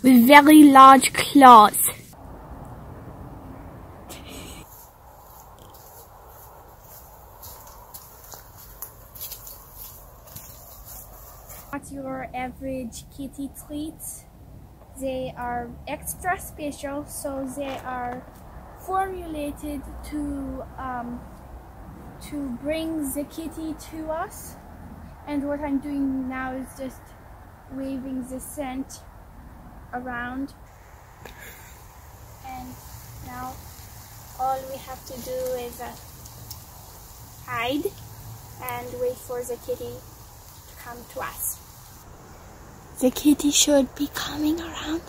with very large claws. Not your average kitty treats. They are extra special, so they are formulated to bring the kitty to us. And what I'm doing now is just waving the scent around. And now all we have to do is hide and wait for the kitty to come to us. The kitty should be coming around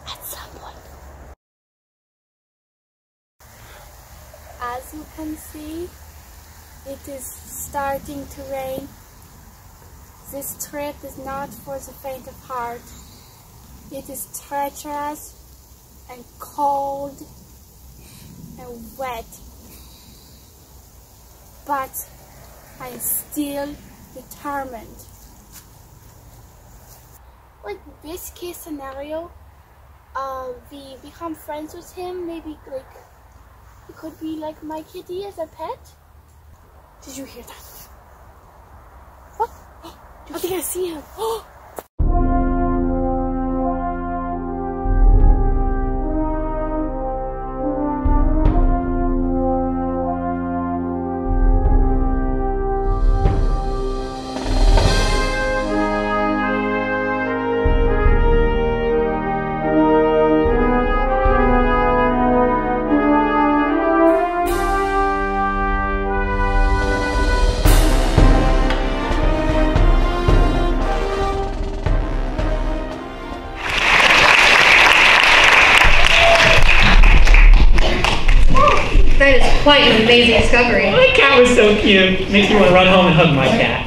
at some point. As you can see, it is starting to rain. This trip is not for the faint of heart. It is treacherous and cold and wet. But I'm still determined. Like, best case scenario, we become friends with him. Maybe like it could be like my kitty as a pet. Did you hear that? What? I think I see him. That is quite an amazing discovery. My cat was so cute. Makes me want to run home and hug my cat.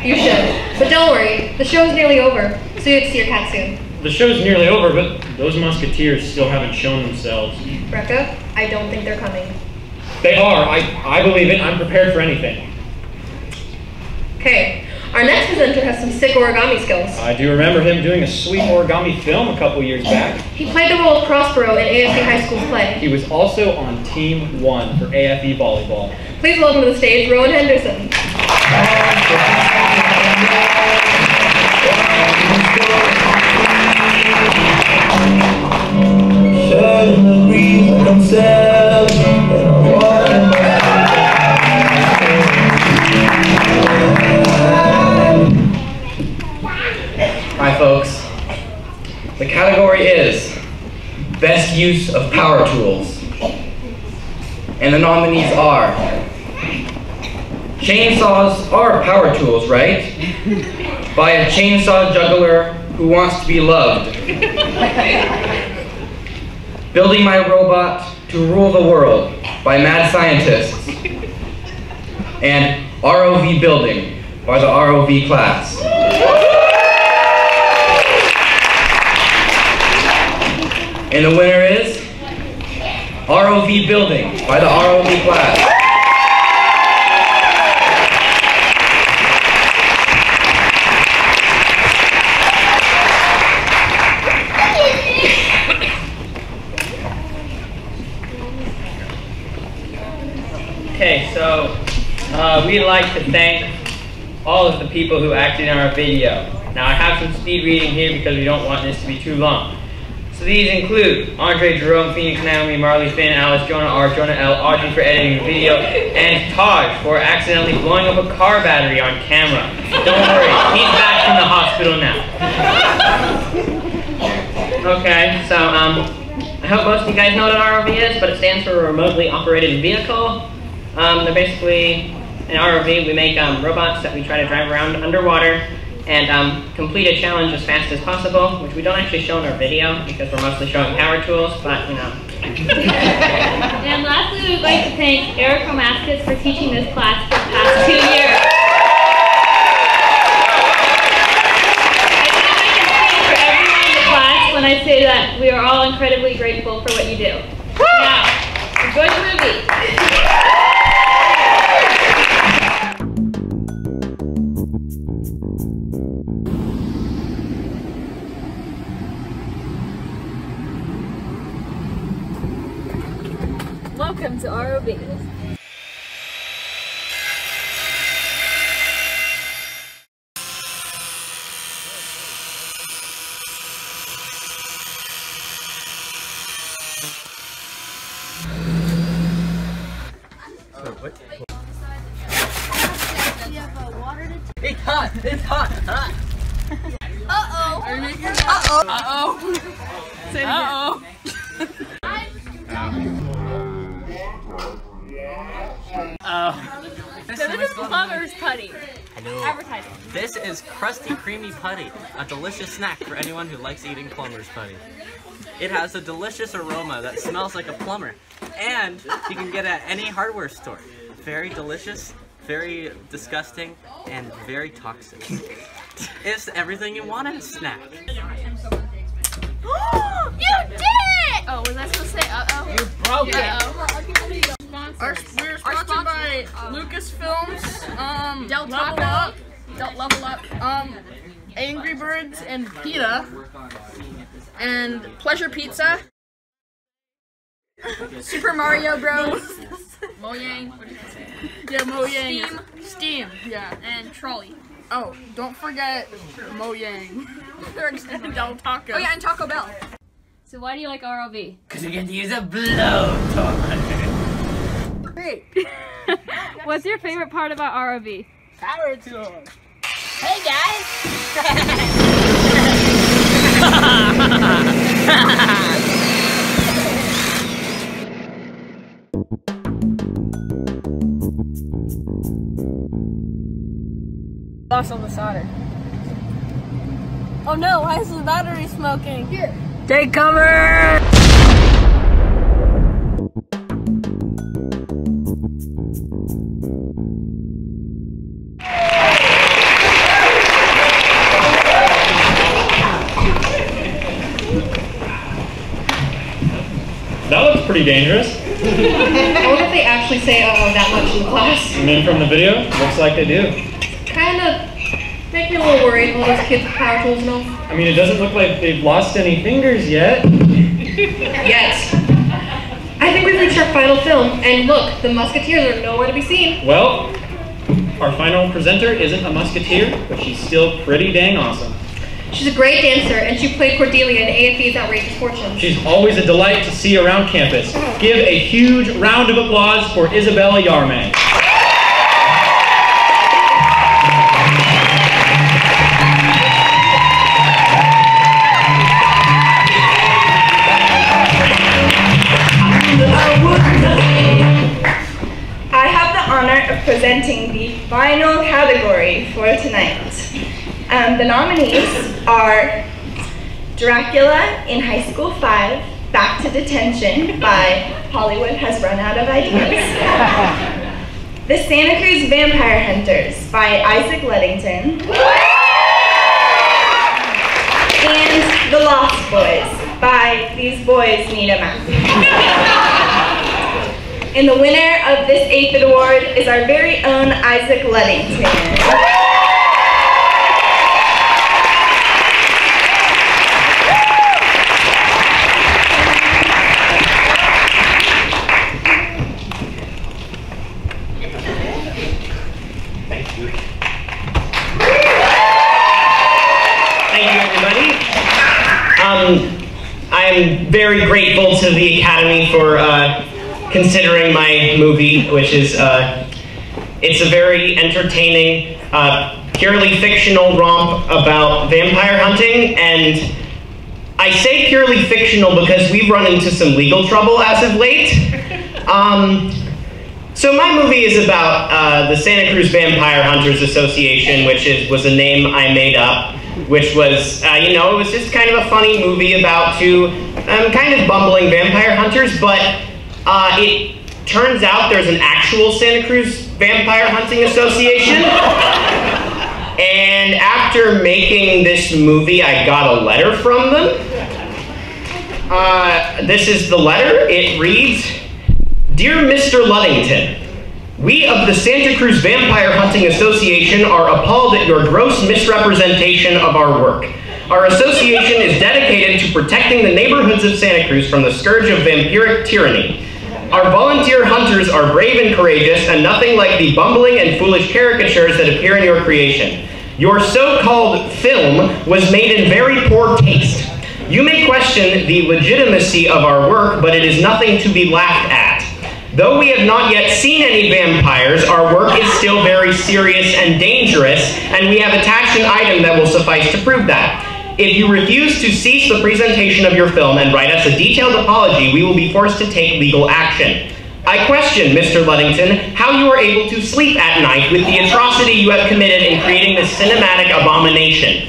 You should. But don't worry, the show's nearly over, so you get to see your cat soon. The show's nearly over, but those musketeers still haven't shown themselves. Brecca, I don't think they're coming. They are. I believe it. I'm prepared for anything. Okay, our next presenter has some sick origami skills. I do remember him doing a sweet origami film a couple years back. He played the role of Prospero in AFE High School's play. He was also on Team 1 for AFE Volleyball. Please welcome to the stage, Rowan Henderson. Hi folks. The category is Best Use of Power Tools. And the nominees are Chainsaws are power tools, right? By a chainsaw juggler who wants to be loved. Building My Robot to Rule the World by Mad Scientists. And ROV Building by the ROV class. And the winner is ROV Building by the ROV class. Okay, so we'd like to thank all of the people who acted in our video. Now I have some speed reading here because we don't want this to be too long. So these include Andre, Jerome, Phoenix, Naomi, Marley, Finn, Alice, Jonah R, Jonah L, Audrey for editing the video, and Taj for accidentally blowing up a car battery on camera. Don't worry, he's back from the hospital now. Okay, so I hope most of you guys know what an ROV is, but it stands for a remotely operated vehicle. They're basically an ROV. We make robots that we try to drive around underwater and complete a challenge as fast as possible, which we don't actually show in our video because we're mostly showing power tools, but you know. And lastly, we'd like to thank Eric Romascus for teaching this class for the past 2 years. I think I can speak for everyone in the class when I say that we are all incredibly grateful for what you do. Now, enjoy the movie. Welcome to ROV. It's hot! It's hot! Hot! Uh-oh! Uh-oh! Uh-oh! Say it again. Uh-oh! So this is plumber's putty. Hello. Advertising. This is crusty, creamy putty, a delicious snack for anyone who likes eating plumber's putty. It has a delicious aroma that smells like a plumber, and you can get it at any hardware store. Very delicious, very disgusting, and very toxic. It's everything you want in a snack. You did it! Oh, was I supposed to say uh-oh? You broke it! We're sponsored by Lucasfilms, Del Taco, Level Up, Angry Birds and PETA, and Pleasure Pizza, Super Mario Bros, Mojang, what did you say? Yeah, Mojang. Steam, yeah, and Trolley. Oh, don't forget Mojang. And Del Taco. Oh yeah, and Taco Bell. So why do you like ROV? Because you get to use a blowtorch. Great. What's your favorite part about ROV? Power tools. Hey guys. Lost all the solder. Oh no, why is the battery smoking? Here. Take cover! pretty dangerous. I wonder if they actually say uh-oh that much in the class. I mean, from the video, looks like they do. Kind of make me a little worried, all those kids with power tools and all. I mean, it doesn't look like they've lost any fingers yet. Yet. I think we've reached our final film, and look, the musketeers are nowhere to be seen. Well, our final presenter isn't a musketeer, but she's still pretty dang awesome. She's a great dancer, and she played Cordelia in AFE's Outrageous Fortunes. She's always a delight to see around campus. Give a huge round of applause for Isabella Yarmay. I have the honor of presenting the final category for tonight. The nominees are Dracula in High School 5, Back to Detention by Hollywood Has Run Out of Ideas. The Santa Cruz Vampire Hunters by Isaac Ludington. And The Lost Boys by These Boys Need a Map. And the winner of this 8th award is our very own Isaac Ludington. I'm very grateful to the Academy for considering my movie, which is, it's a very entertaining, purely fictional romp about vampire hunting, and I say purely fictional because we've run into some legal trouble as of late. So my movie is about the Santa Cruz Vampire Hunters Association, which was a name I made up, which was, you know, it was just kind of a funny movie about two kind of bumbling vampire hunters, but it turns out there's an actual Santa Cruz Vampire Hunting Association. And after making this movie, I got a letter from them. This is the letter. It reads, "Dear Mr. Ludington, we of the Santa Cruz Vampire Hunting Association are appalled at your gross misrepresentation of our work. Our association is dedicated to protecting the neighborhoods of Santa Cruz from the scourge of vampiric tyranny. Our volunteer hunters are brave and courageous, and nothing like the bumbling and foolish caricatures that appear in your creation. Your so-called film was made in very poor taste. You may question the legitimacy of our work, but it is nothing to be laughed at. Though we have not yet seen any vampires, our work is still very serious and dangerous, and we have attached an item that will suffice to prove that. If you refuse to cease the presentation of your film and write us a detailed apology, we will be forced to take legal action. I question, Mr. Ludington, how you are able to sleep at night with the atrocity you have committed in creating this cinematic abomination.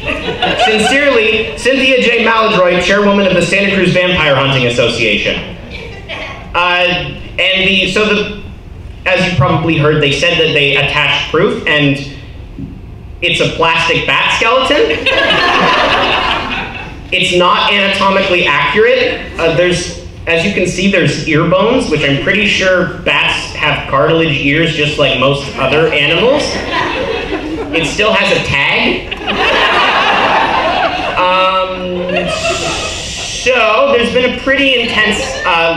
Sincerely, Cynthia J. Maladroit, Chairwoman of the Santa Cruz Vampire Hunting Association." As you probably heard, they said that they attached proof, and it's a plastic bat skeleton. It's not anatomically accurate. As you can see, there's ear bones, which I'm pretty sure bats have cartilage ears just like most other animals. It still has a tag. So there's been a pretty intense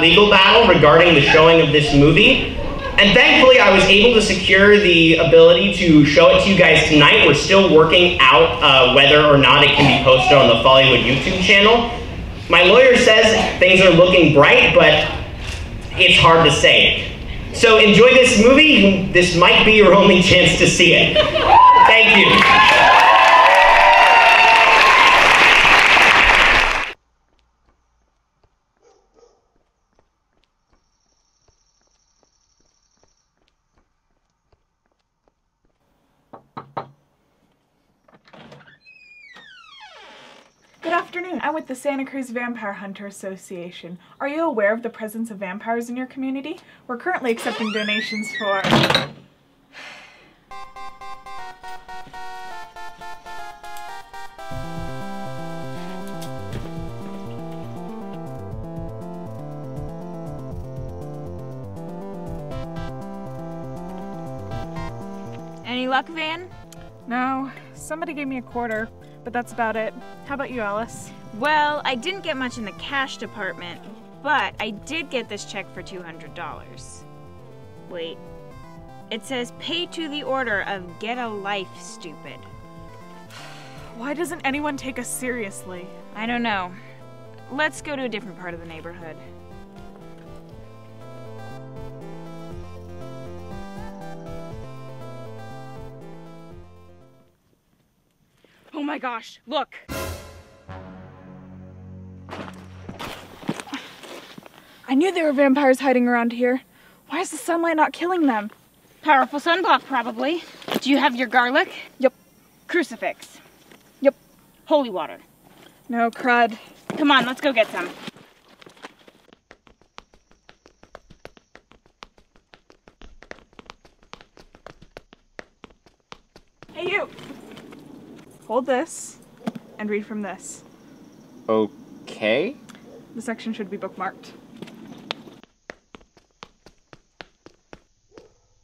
legal battle regarding the showing of this movie. And thankfully, I was able to secure the ability to show it to you guys tonight. We're still working out whether or not it can be posted on the Follywood YouTube channel. My lawyer says things are looking bright, but it's hard to say. So enjoy this movie. This might be your only chance to see it. Thank you. Good afternoon. I'm with the Santa Cruz Vampire Hunter Association. Are you aware of the presence of vampires in your community? We're currently accepting donations for... Any luck, Van? No, somebody gave me a quarter, but that's about it. How about you, Alice? Well, I didn't get much in the cash department, but I did get this check for $200. Wait. It says pay to the order of Get a Life, Stupid. Why doesn't anyone take us seriously? I don't know. Let's go to a different part of the neighborhood. Oh my gosh, look! I knew there were vampires hiding around here. Why is the sunlight not killing them? Powerful sunblock, probably. Do you have your garlic? Yep. Crucifix? Yep. Holy water? No, crud. Come on, let's go get some. Hey, you! Hold this and read from this. Okay. The section should be bookmarked.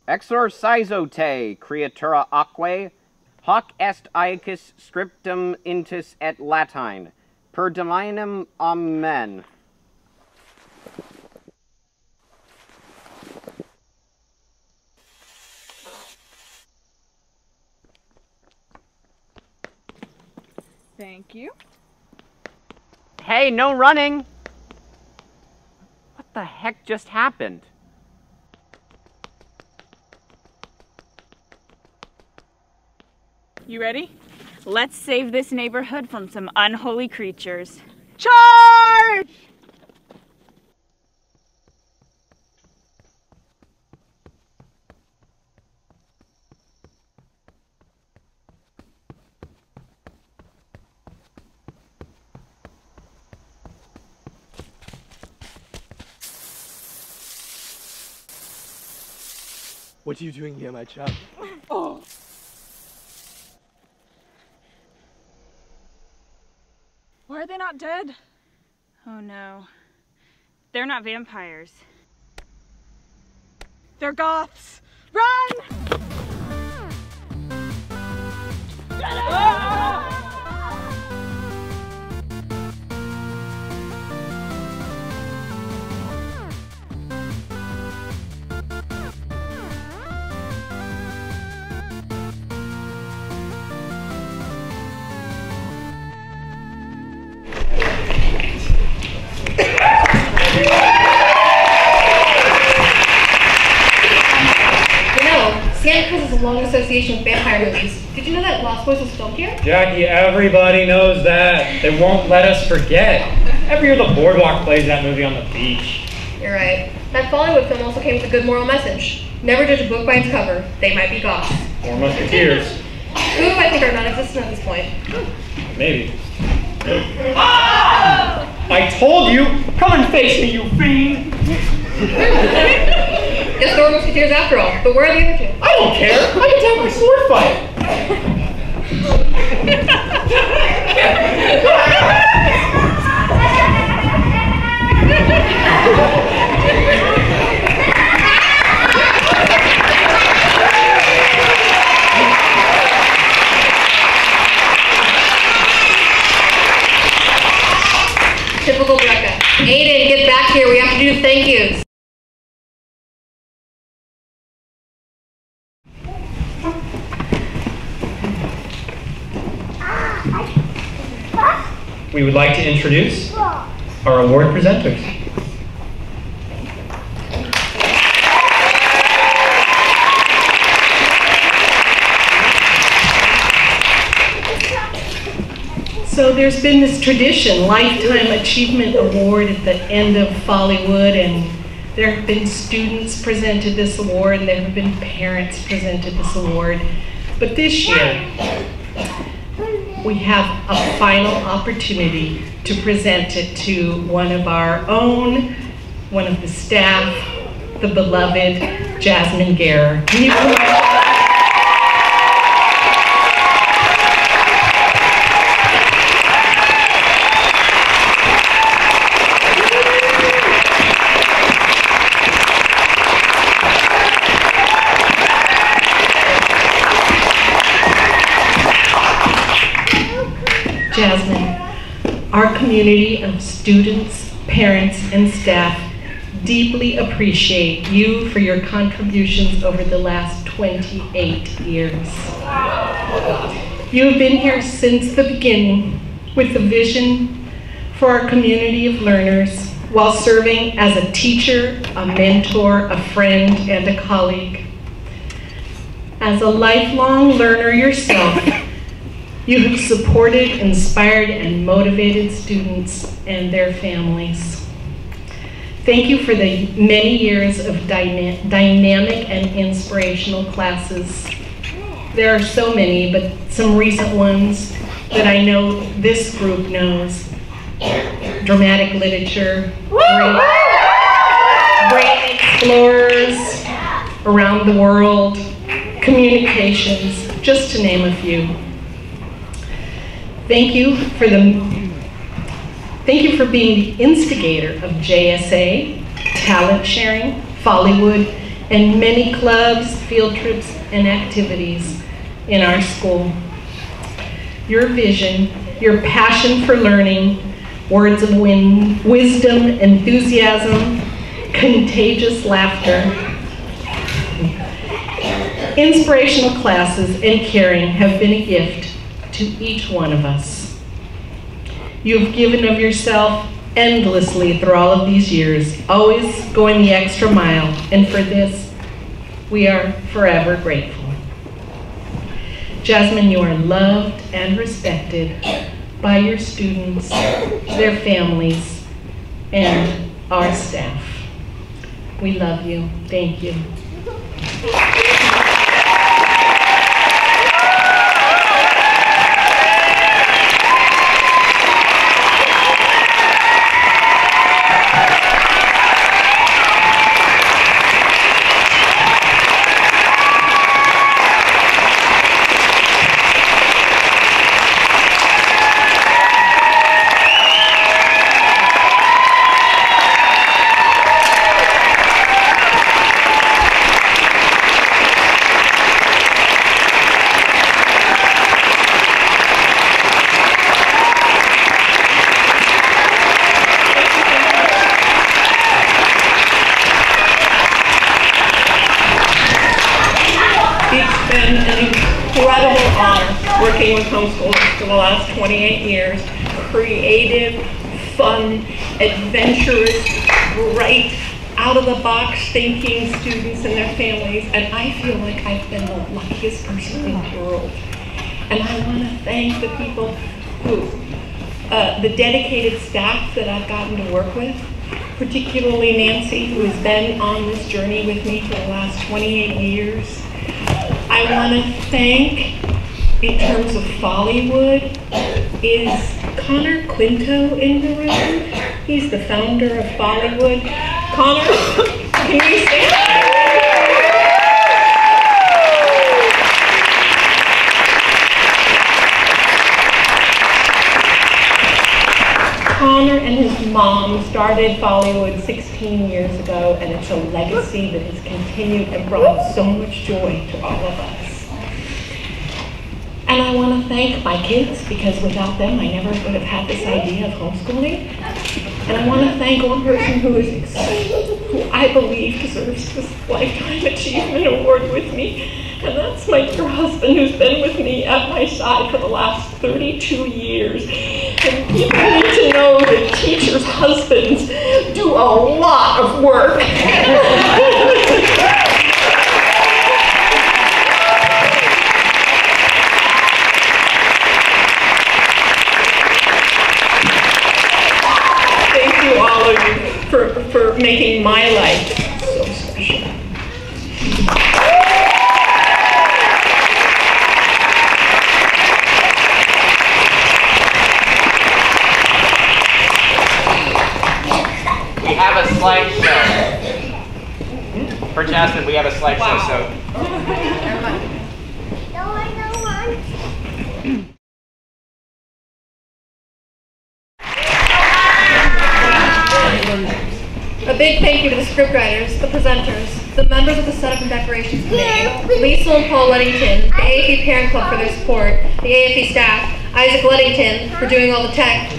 Exorcizote creatura aquae, hoc est aecus scriptum intis et latine, per dominum amen. Thank you. Hey, no running! What the heck just happened? You ready? Let's save this neighborhood from some unholy creatures. Charge! What are you doing here, my chap? Oh! Why are they not dead? Oh no. They're not vampires. They're goths! Run! Santa Cruz has a long association with vampire movies. Did you know that Lost Boys was filmed here? Jackie, everybody knows that. They won't let us forget. Every year the Boardwalk plays that movie on the beach. You're right. That Follywood film also came with a good moral message. Never judge a book by its cover. They might be goths. Or Musketeers. Who I think are non-existent at this point. Maybe. I told you! Come and face me, you fiend! Guess there were Musketeers after all, but where are the other two? I don't care! I can tap my sword fight! Typical Brecca. Aiden, get back here. We have to do thank yous. We would like to introduce our award presenters. So there's been this tradition, Lifetime Achievement Award at the end of Follywood, and there have been students presented this award, and there have been parents presented this award. But this year, we have a final opportunity to present it to one of our own, one of the staff, the beloved Jasmine Guerra. Can you come up? Jasmine, our community of students, parents, and staff deeply appreciate you for your contributions over the last 28 years. You have been here since the beginning with a vision for our community of learners while serving as a teacher, a mentor, a friend, and a colleague. As a lifelong learner yourself, you have supported, inspired, and motivated students and their families. Thank you for the many years of dynamic and inspirational classes. There are so many, but some recent ones that I know this group knows. Dramatic literature, brain explorers, around the world, communications, just to name a few. Thank you for being the instigator of JSA, talent sharing, Follywood, and many clubs, field trips, and activities in our school. Your vision, your passion for learning, words of wisdom, enthusiasm, contagious laughter, inspirational classes, and caring have been a gift to each one of us. You have given of yourself endlessly through all of these years, always going the extra mile, and for this, we are forever grateful. Jasmine, you are loved and respected by your students, their families, and our staff. We love you. Thank you. Working with homeschoolers for the last 28 years, creative, fun, adventurous, bright, out-of-the-box thinking students and their families, and I feel like I've been the luckiest person in the world. And I want to thank the people who, the dedicated staff that I've gotten to work with, particularly Nancy, who has been on this journey with me for the last 28 years. I want to thank, in terms of Follywood, is Connor Quinto in the room? He's the founder of Follywood. Connor, can you stand? Connor and his mom started Follywood 16 years ago, and it's a legacy that has continued and brought so much joy to all of us. And I want to thank my kids, because without them I never would have had this idea of homeschooling. And I want to thank one person who I believe deserves this Lifetime Achievement Award with me. And that's my dear husband, who's been with me at my side for the last 32 years. And people need to know that teachers' husbands do a lot of work. Thank you, all of you, for making my life so special. We have a slideshow. For Jasmine, we have a slideshow, so. A big thank you to the scriptwriters, the presenters, the members of the Setup and Decorations Committee, Lisa and Paul Ludington, the AFE Parent Club for their support, the AFE staff, Isaac Luddington for doing all the tech.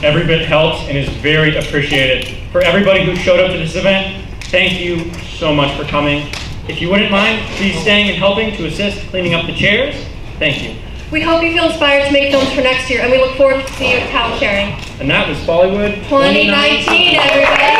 Every bit helps and is very appreciated. For everybody who showed up to this event, thank you so much for coming. If you wouldn't mind, please staying and helping to assist cleaning up the chairs. Thank you. We hope you feel inspired to make films for next year, and we look forward to seeing you at talent sharing. And that was Follywood 2019, everybody.